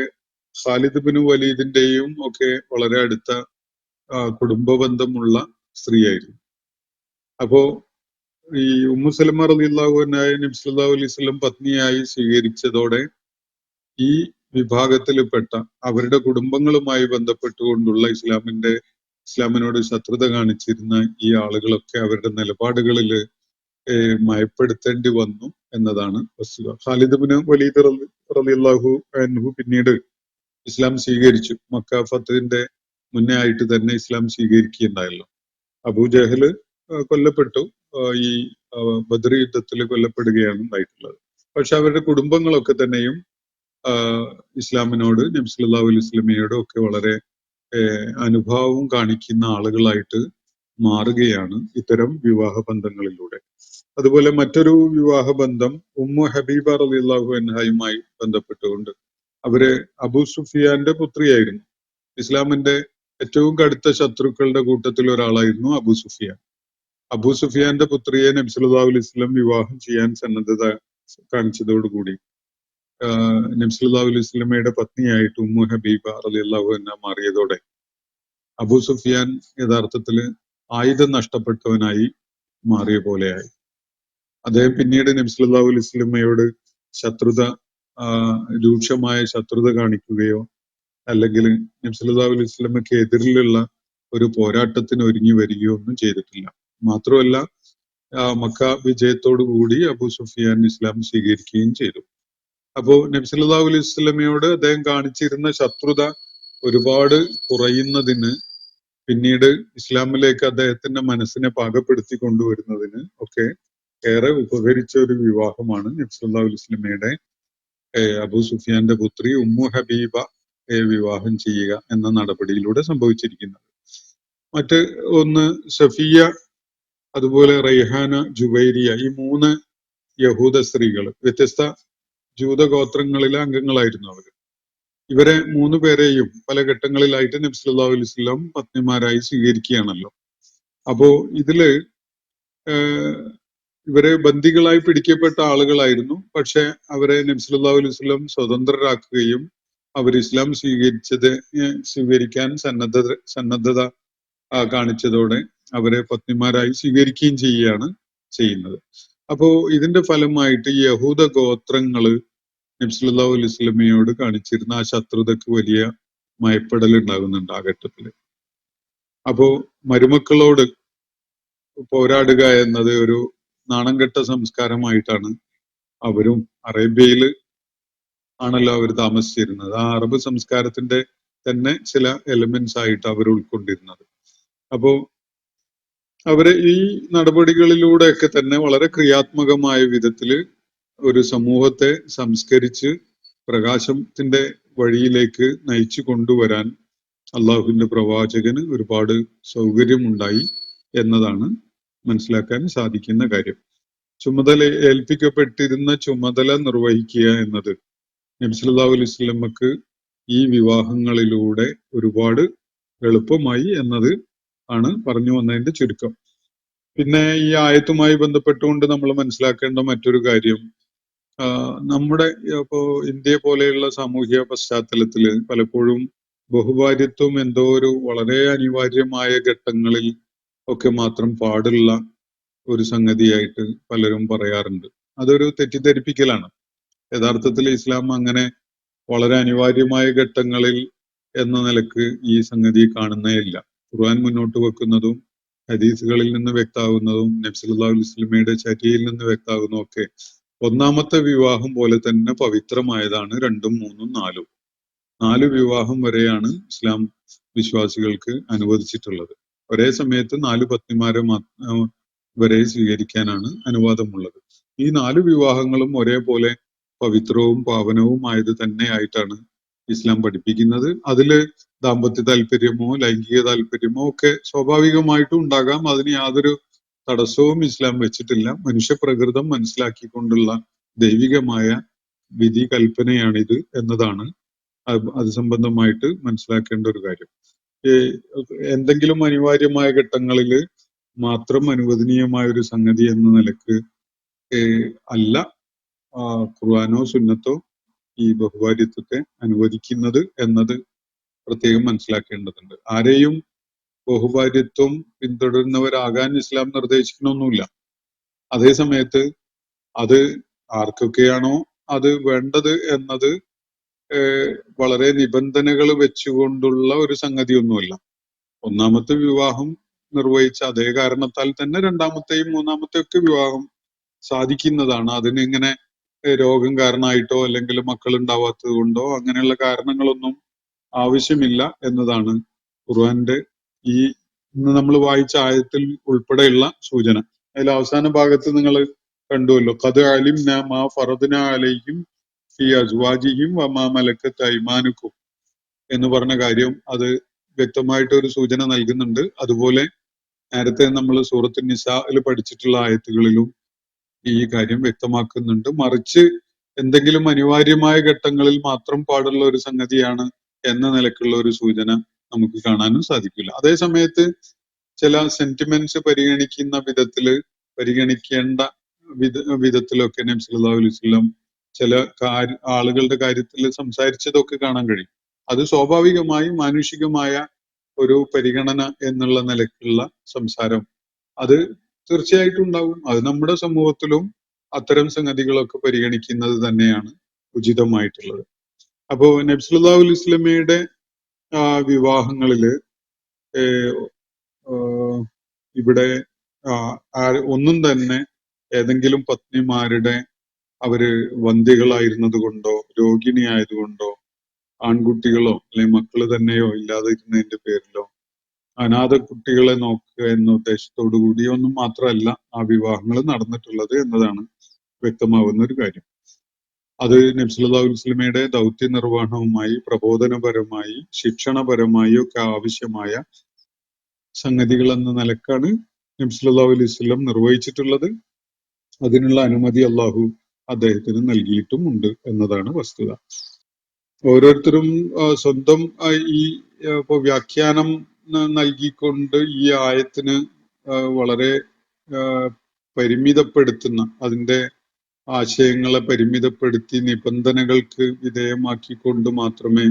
ഖാലിദ് ബിൻ വലീദിന്റെയും ഒക്കെ വളരെ അടുത്ത കുടുംബ ബന്ധമുള്ള സ്ത്രീയായിരുന്നു. അപ്പോ ഈ ഉമ്മു സലമ റളിയല്ലാഹു അൻഹയെ നബി സല്ലല്ലാഹു അലൈഹി വസല്ലം പത്നിയായി സ്വീകരിച്ചതോടെ ഈ വിഭാഗത്തിൽപ്പെട്ട അവരുടെ കുടുംബങ്ങളുമായി ബന്ധപ്പെട്ടുകൊണ്ടുള്ള ഇസ്ലാമിനോട് ശത്രുത കാണിച്ചിരുന്ന ഈ ആളുകളൊക്കെ അവരുടെ നിലപാടുകളിൽ മയപ്പെടുത്തേണ്ടി വന്നു എന്നതാണ് വസ്തുത. ഖാലിദ് ബിൻ വലീദ് റളിയല്ലാഹു അൻഹു പിന്നീട് ഇസ്ലാം സ്വീകരിച്ചു. മക്ക ഫത്തിന്റെ മുന്നേ ആയിട്ട് തന്നെ ഇസ്ലാം സ്വീകരിക്കുകയുണ്ടായല്ലോ. അബൂജഹല് കൊല്ലപ്പെട്ടു, ഈ ബദർ യുദ്ധത്തിൽ കൊല്ലപ്പെടുകയാണ് ഉണ്ടായിട്ടുള്ളത്. പക്ഷെ അവരുടെ കുടുംബങ്ങളൊക്കെ തന്നെയും ഇസ്ലാമിനോട് നബി സല്ലല്ലാഹു അലൈഹി വസല്ലമയോടും ഒക്കെ വളരെ അനുഭാവം കാണിക്കുന്ന ആളുകളായിട്ട് മാറുകയാണ് ഇത്തരം വിവാഹ ബന്ധങ്ങളിലൂടെ. അതുപോലെ മറ്റൊരു വിവാഹ ബന്ധം ഉമ്മു ഹബീബ റളിയല്ലാഹു അൻഹയുമായി ബന്ധപ്പെട്ടുകൊണ്ട് അവര് അബൂ സുഫിയാന്റെ പുത്രിയായിരുന്നു. ഇസ്ലാമിന്റെ ഏറ്റവും കടുത്ത ശത്രുക്കളുടെ കൂട്ടത്തിൽ ഒരാളായിരുന്നു അബൂ സുഫിയാൻ. അബൂ സുഫിയാന്റെ പുത്രിയെ നബി സല്ലല്ലാഹു അലൈഹി വസല്ലം വിവാഹം ചെയ്യാൻ സന്നദ്ധത കാണിച്ചതോടുകൂടി നബി സല്ലല്ലാഹു അലൈഹി വസല്ലമയുടെ പത്നിയായിട്ട് ഉമ്മു ഹബീബ റളിയല്ലാഹു അൻഹ മാറിയതോടെ അബൂ സുഫിയാൻ യഥാർത്ഥത്തില് ആയുധം നഷ്ടപ്പെട്ടവനായി മാറിയ പോലെയായി. അദ്ദേഹം പിന്നീട് നബി സല്ലല്ലാഹു അലൈഹി വസല്ലമയോട് രൂക്ഷമായ ശത്രുത കാണിക്കുകയോ അല്ലെങ്കിൽ നബി സല്ലല്ലാഹു അലൈഹി വസല്ലമയ്ക്ക് എതിരിലുള്ള ഒരു പോരാട്ടത്തിന് ഒരുങ്ങി വരികയോ ഒന്നും ചെയ്തിട്ടില്ല. മാത്രമല്ല മക്ക വിജയത്തോടു കൂടി അബൂ സുഫിയാൻ ഇസ്ലാം സ്വീകരിക്കുകയും ചെയ്തു. അപ്പോ നബി സല്ലല്ലാഹു അലൈഹി വസല്ലമയോട് അദ്ദേഹം കാണിച്ചിരുന്ന ശത്രുത ഒരുപാട് കുറയുന്നതിന്, പിന്നീട് ഇസ്ലാമിലേക്ക് അദ്ദേഹത്തിന്റെ മനസ്സിനെ പാകപ്പെടുത്തി കൊണ്ടുവരുന്നതിന് ഒക്കെ ഏറെ ഉപകരിച്ച ഒരു വിവാഹമാണ് നബി സല്ലല്ലാഹു അലൈഹി വസല്ലമയുടെ അബൂ സുഫിയാന്റെ പുത്രി ഉമ്മു ഹബീബ വിവാഹം ചെയ്യുക എന്ന നടപടിയിലൂടെ സംഭവിച്ചിരിക്കുന്നത്. മറ്റ് ഒന്ന് സഫിയ, അതുപോലെ റൈഹാന, ജുവൈരിയ, ഈ 3 യഹൂദ സ്ത്രീകൾ വ്യത്യസ്ത ജൂതഗോത്രങ്ങളിലെ അംഗങ്ങളായിരുന്നു അവർ. ഇവരെ 3 പേരെയും പല ഘട്ടങ്ങളിലായിട്ട് നബി സല്ലല്ലാഹു അലൈഹി വസല്ലം പത്നിമാരായി സ്വീകരിക്കുകയാണല്ലോ. അപ്പോ ഇതില് ഇവരെ ബന്ദികളായി പിടിക്കപ്പെട്ട ആളുകളായിരുന്നു. പക്ഷെ അവരെ നബി സല്ലല്ലാഹു അലൈഹി വസല്ലം സ്വതന്ത്രരാക്കുകയും അവർ ഇസ്ലാം സ്വീകരിക്കാൻ സന്നദ്ധത കാണിച്ചതോടെ അവരെ പത്നിമാരായി സ്വീകരിക്കുകയും ചെയ്യുന്നത്. അപ്പോ ഇതിന്റെ ഫലമായിട്ട് യഹൂദ ഗോത്രങ്ങള് നബി സല്ലല്ലാഹു അലൈഹി വസല്ലമയോട് കാണിച്ചിരുന്ന ആ ശത്രുതക്ക് വലിയ മയപ്പെടൽ ഉണ്ടാകുന്നുണ്ട് ആ ഘട്ടത്തില്. അപ്പോ മരുമക്കളോട് പോരാടുക എന്നത് ഒരു നാണംകെട്ട സംസ്കാരമായിട്ടാണ് അവരും അറേബ്യയിൽ ആണല്ലോ അവർ താമസിച്ചിരുന്നത്. ആ അറബ് സംസ്കാരത്തിന്റെ തന്നെ ചില എലിമെന്റ്സ് ആയിട്ട് അവർ ഉൾക്കൊണ്ടിരുന്നത്. അപ്പോ അവരെ ഈ നടപടികളിലൂടെയൊക്കെ തന്നെ വളരെ ക്രിയാത്മകമായ വിധത്തില് ഒരു സമൂഹത്തെ സംസ്കരിച്ച് പ്രകാശത്തിന്റെ വഴിയിലേക്ക് നയിച്ചു കൊണ്ടുവരാൻ അള്ളാഹുവിന്റെ പ്രവാചകന് ഒരുപാട് സൗകര്യമുണ്ടായി എന്നതാണ് മനസ്സിലാക്കാൻ സാധിക്കുന്ന കാര്യം. ചുമതല ഏൽപ്പിക്കപ്പെട്ടിരുന്ന ചുമതല നിർവഹിക്കുക എന്നത് നബി സല്ലല്ലാഹു അലൈഹി വസല്ലമക്ക് ഈ വിവാഹങ്ങളിലൂടെ ഒരുപാട് എളുപ്പമായി എന്നത് ആണ് പറഞ്ഞു വന്നതിന്റെ ചുരുക്കം. പിന്നെ ഈ ആയത്തുമായി ബന്ധപ്പെട്ടുകൊണ്ട് നമ്മൾ മനസ്സിലാക്കേണ്ട മറ്റൊരു കാര്യം, നമ്മുടെ ഇപ്പോ ഇന്ത്യ പോലെയുള്ള സാമൂഹ്യ പശ്ചാത്തലത്തില് പലപ്പോഴും ബഹുഭാര്യത്വം എന്തോ ഒരു വളരെ അനിവാര്യമായ ഘട്ടങ്ങളിൽ ഒക്കെ മാത്രം പാടുള്ള ഒരു സംഗതിയായിട്ട് പലരും പറയാറുണ്ട്. അതൊരു തെറ്റിദ്ധരിപ്പിക്കലാണ്. യഥാർത്ഥത്തിൽ ഇസ്ലാം അങ്ങനെ വളരെ അനിവാര്യമായ ഘട്ടങ്ങളിൽ എന്ന നിലക്ക് ഈ സംഗതി കാണുന്നേ ഇല്ല. ഖുർആൻ മുന്നോട്ട് വെക്കുന്നതും ഹദീസുകളിൽ നിന്ന് വ്യക്തമാകുന്നതും നബി സല്ലല്ലാഹു അലൈഹി വസല്ലമയുടെ ചര്യയിൽ നിന്ന് വ്യക്തമാകുന്നതും ഒക്കെ ഒന്നാമത്തെ വിവാഹം പോലെ തന്നെ പവിത്രമായതാണ് 2ഉം 3ഉം 4ഉം. 4 വിവാഹം വരെയാണ് ഇസ്ലാം വിശ്വാസികൾക്ക് അനുവദിച്ചിട്ടുള്ളത്. ഒരേ സമയത്ത് 4 പത്നിമാരെ വരെ സ്വീകരിക്കാനാണ് അനുവാദമുള്ളത്. ഈ 4 വിവാഹങ്ങളും ഒരേപോലെ പവിത്രവും പാവനവുമായത് തന്നെയായിട്ടാണ് ഇസ്ലാം പഠിപ്പിക്കുന്നത്. അതില് ദാമ്പത്യ താല്പര്യമോ ലൈംഗിക താല്പര്യമോ ഒക്കെ സ്വാഭാവികമായിട്ടും ഉണ്ടാകാം. അതിന് യാതൊരു തടസ്സവും ഇസ്ലാം വെച്ചിട്ടില്ല. മനുഷ്യപ്രകൃതം മനസ്സിലാക്കിക്കൊണ്ടുള്ള ദൈവികമായ വിധി കൽപ്പനയാണിത് എന്നതാണ് അത് സംബന്ധമായിട്ട് മനസ്സിലാക്കേണ്ട ഒരു കാര്യം. എന്തെങ്കിലും അനിവാര്യമായ ഘട്ടങ്ങളിൽ മാത്രം അനുവദനീയമായ ഒരു സംഗതി എന്ന നിലക്ക് അല്ല ഖുർആനോ സുന്നത്തോ ഈ ബഹുഭാര്യത്വത്തെ അനുവദിക്കുന്നത് എന്നത് പ്രത്യേകം മനസ്സിലാക്കേണ്ടതുണ്ട്. ആരെയും ബഹുഭാര്യത്വം പിന്തുടരുന്നവരാകാൻ ഇസ്ലാം നിർദ്ദേശിക്കണമൊന്നുമില്ല. അതേ സമയത്ത് അത് ആർക്കൊക്കെയാണോ അത് വേണ്ടത് എന്നത് വളരെ നിബന്ധനകൾ വെച്ചുകൊണ്ടുള്ള ഒരു സംഗതിയൊന്നുമല്ല. ഒന്നാമത്തെ വിവാഹം നിർവഹിച്ച അതേ കാരണത്താൽ തന്നെ 2ാമത്തെയും 3ാമത്തെയും ഒക്കെ വിവാഹം സാധിക്കുന്നതാണ്. അതിന് ഇങ്ങനെ രോഗം കാരണമായിട്ടോ അല്ലെങ്കിൽ മക്കൾ ഉണ്ടാവാത്തത് കൊണ്ടോ അങ്ങനെയുള്ള കാരണങ്ങളൊന്നും ആവശ്യമില്ല എന്നതാണ് ഖുർആന്റെ ഈ ഇന്ന് നമ്മൾ വായിച്ച ആയത്തിൽ ഉൾപ്പെടെയുള്ള സൂചന. അതിൽ അവസാന ഭാഗത്ത് നിങ്ങൾ കണ്ടുവല്ലോ, ഖദ് അലിംനാ മാ ഫറദ്നാ അലൈഹിം ഫീ അസ്വാജിഹിം വമാ മലക്കത്ത് അയ്മാനുക്കും എന്ന് പറഞ്ഞ കാര്യം അത് വ്യക്തമായിട്ട് ഒരു സൂചന നൽകുന്നുണ്ട്. അതുപോലെ നേരത്തെ നമ്മൾ സൂറത്തുൻ നിസായിൽ പഠിച്ചിട്ടുള്ള ആയത്തുകളിലും ഈ കാര്യം വ്യക്തമാക്കുന്നുണ്ട്. മറിച്ച് എന്തെങ്കിലും അനിവാര്യമായ ഘട്ടങ്ങളിൽ മാത്രം പാടുള്ള ഒരു സംഗതിയാണ് എന്ന നിലക്കുള്ള ഒരു സൂചന നമുക്ക് കാണാനും സാധിക്കില്ല. അതേ സമയത്ത് ചില സെന്റിമെന്റ്സ് പരിഗണിക്കേണ്ട വിധത്തിലൊക്കെ നബി സല്ലല്ലാഹു അലൈഹി വസല്ലം ചില ആളുകളുടെ കാര്യത്തിൽ സംസാരിച്ചതൊക്കെ കാണാൻ കഴിയും. അത് സ്വാഭാവികമായും മാനുഷികമായ ഒരു പരിഗണന എന്നുള്ള നിലക്കുള്ള സംസാരം അത് തീർച്ചയായിട്ടും ഉണ്ടാവും. അത് നമ്മുടെ സമൂഹത്തിലും അത്തരം സംഗതികളൊക്കെ പരിഗണിക്കുന്നത് തന്നെയാണ് ഉചിതമായിട്ടുള്ളത്. അപ്പോ നബി സല്ലല്ലാഹു അലൈഹി വസല്ലമയുടെ വിവാഹങ്ങളില് ഇവിടെ ഒന്നും തന്നെ ഏതെങ്കിലും പത്നിമാരുടെ അവര് വന്ധ്യകളായിരുന്നത് കൊണ്ടോ രോഗിണി ആയതുകൊണ്ടോ ആൺകുട്ടികളോ അല്ലെങ്കിൽ മക്കള് തന്നെയോ ഇല്ലാതിരുന്നതിന്റെ പേരിലോ അനാഥ കുട്ടികളെ നോക്കുക എന്ന ഉദ്ദേശത്തോടു കൂടിയൊന്നും മാത്രമല്ല ആ വിവാഹങ്ങൾ നടന്നിട്ടുള്ളത് എന്നതാണ് വ്യക്തമാവുന്ന ഒരു കാര്യം. അത് നബി സല്ലല്ലാഹു അലൈഹി വസല്ലമയുടെ ദൗത്യ നിർവഹണവുമായി പ്രബോധനപരമായി ശിക്ഷണപരമായി ഒക്കെ ആവശ്യമായ സംഗതികൾ എന്ന നിലക്കാണ് നബി സല്ലല്ലാഹു അലൈഹി വസല്ലം നിർവഹിച്ചിട്ടുള്ളത്. അതിനുള്ള അനുമതി അള്ളാഹു അദ്ദേഹത്തിന് നൽകിയിട്ടും ഉണ്ട് എന്നതാണ് വസ്തുത. ഓരോരുത്തരും സ്വന്തം ഈ ഇപ്പൊ വ്യാഖ്യാനം നൽകിക്കൊണ്ട് ഈ ആയത്തിന് വളരെ പരിമിതപ്പെടുത്തുന്ന അതിന്റെ ആശയങ്ങളെ പരിമിതപ്പെടുത്തി നിബന്ധനകൾക്ക് വിധേയമാക്കിക്കൊണ്ട് മാത്രമേ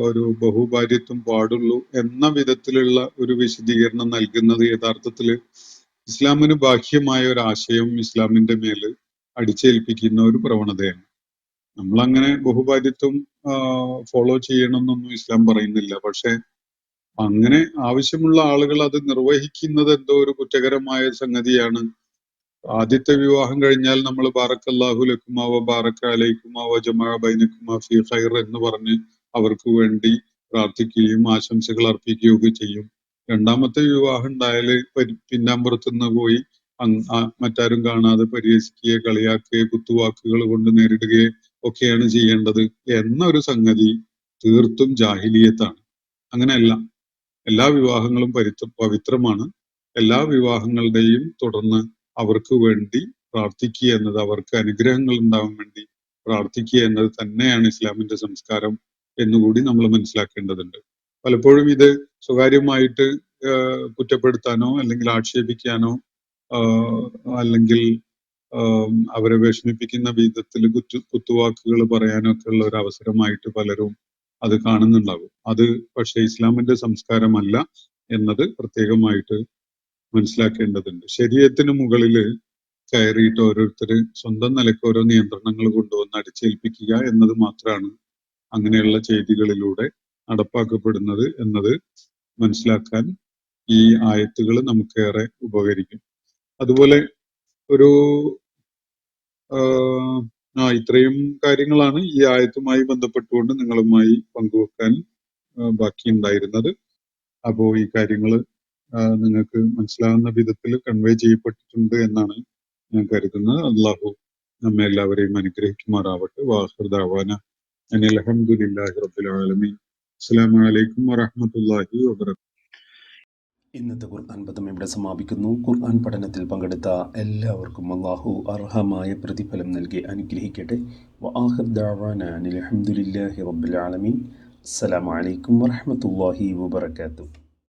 ഒരു ബഹുഭാര്യത്വം പാടുള്ളൂ എന്ന വിധത്തിലുള്ള ഒരു വിശദീകരണം നൽകുന്നത് യഥാർത്ഥത്തിൽ ഇസ്ലാമിന് ബാഹ്യമായ ഒരു ആശയം ഇസ്ലാമിന്റെ മേല് അടിച്ചേൽപ്പിക്കുന്ന ഒരു പ്രവണതയാണ്. നമ്മളങ്ങനെ ബഹുഭാര്യത്വം ഫോളോ ചെയ്യണമെന്നൊന്നും ഇസ്ലാം പറയുന്നില്ല. പക്ഷെ അങ്ങനെ ആവശ്യമുള്ള ആളുകൾ അത് നിർവഹിക്കുന്നത് എന്തോ ഒരു കുറ്റകരമായ സംഗതിയാണ് ആദ്യത്തെ വിവാഹം കഴിഞ്ഞാൽ നമ്മൾ ബാറക്കല്ലാഹു ലക്കുമാ വ ബാറക അലൈക്കുമാ വ ജമഅ ബൈനക്കുമാ ഫീ ഖൈർ എന്ന് പറഞ്ഞ് അവർക്ക് വേണ്ടി പ്രാർത്ഥിക്കുകയും ആശംസകൾ അർപ്പിക്കുകയൊക്കെ ചെയ്യും. രണ്ടാമത്തെ വിവാഹം ഉണ്ടായാല് പിന്നാമ്പുറത്തുനിന്ന് പോയി മറ്റാരും കാണാതെ പരിഹസിക്കുകയോ കളിയാക്കുകയോ കുത്തുവാക്കുകൾ കൊണ്ട് നേരിടുകയോ ഒക്കെയാണ് ചെയ്യേണ്ടത് എന്നൊരു സംഗതി തീർത്തും ജാഹിലിയത്താണ്. അങ്ങനെയല്ല, എല്ലാ വിവാഹങ്ങളും പവിത്രമാണ്. എല്ലാ വിവാഹങ്ങളുടെയും തുടർന്ന് അവർക്ക് വേണ്ടി പ്രാർത്ഥിക്കുക എന്നത്, അവർക്ക് അനുഗ്രഹങ്ങൾ ഉണ്ടാവാൻ വേണ്ടി പ്രാർത്ഥിക്കുക എന്നത് തന്നെയാണ് ഇസ്ലാമിന്റെ സംസ്കാരം എന്നുകൂടി നമ്മൾ മനസ്സിലാക്കേണ്ടതുണ്ട്. പലപ്പോഴും ഇത് സ്വകാര്യമായിട്ട് കുറ്റപ്പെടുത്താനോ അല്ലെങ്കിൽ ആക്ഷേപിക്കാനോ അല്ലെങ്കിൽ അവരെ വിഷമിപ്പിക്കുന്ന വിധത്തിൽ കുത്തുവാക്കുകൾ പറയാനോ ഒക്കെ ഉള്ള ഒരു അവസരമായിട്ട് പലരും അത് കാണുന്നുണ്ടാകും. അത് പക്ഷെ ഇസ്ലാമിന്റെ സംസ്കാരമല്ല എന്നത് പ്രത്യേകമായിട്ട് മനസ്സിലാക്കേണ്ടതുണ്ട്. ശരീഅത്തിന് മുകളിൽ കയറിയിട്ട് ഓരോരുത്തര് സ്വന്തം നിലയ്ക്ക് ഓരോ നിയന്ത്രണങ്ങൾ കൊണ്ടുവന്ന് അടിച്ചേൽപ്പിക്കുക എന്നത് മാത്രമാണ് അങ്ങനെയുള്ള ചെയ്തികളിലൂടെ നടപ്പാക്കപ്പെടുന്നത് എന്നത് മനസ്സിലാക്കാൻ ഈ ആയത്തുകൾ നമുക്കേറെ ഉപകരിക്കും. അതുപോലെ ഒരു ഇത്രയും കാര്യങ്ങളാണ് ഈ ആയത്തുമായി ബന്ധപ്പെട്ടുകൊണ്ട് നിങ്ങളുമായി പങ്കുവെക്കാൻ ബാക്കിയുണ്ടായിരുന്നത്. അപ്പോൾ ഈ കാര്യങ്ങൾ നിങ്ങൾക്ക് മനസ്സിലാവുന്ന വിധത്തിൽ കൺവേ ചെയ്യപ്പെട്ടിട്ടുണ്ട് എന്നാണ് ഞാൻ കരുതുന്നത്. അള്ളാഹു നമ്മെ എല്ലാവരെയും അനുഗ്രഹിക്കുമാറാവട്ടെ. വാഹിർ ദഅവാന അനിൽ ഹംദുലില്ലാഹി റബ്ബിൽ ആലമീൻ. അസ്സലാമു അലൈക്കും വറഹ്മത്തുള്ളാഹി വബറകാതുഹു. ഇന്നത്തെ ഖുർആൻ പദം ഇവിടെ സമാപിക്കുന്നു. ഖുർആൻ പഠനത്തിൽ പങ്കെടുത്ത എല്ലാവർക്കും അല്ലാഹു അർഹമായ പ്രതിഫലം നൽകി അനുഗ്രഹിക്കട്ടെ. വആഖിർ ദഅവാന അനിൽ ഹംദുലില്ലാഹി റബ്ബിൽ ആലമീൻ. അസ്സലാമു അലൈക്കും വറഹ്മത്തുള്ളാഹി വബറകാതുഹു.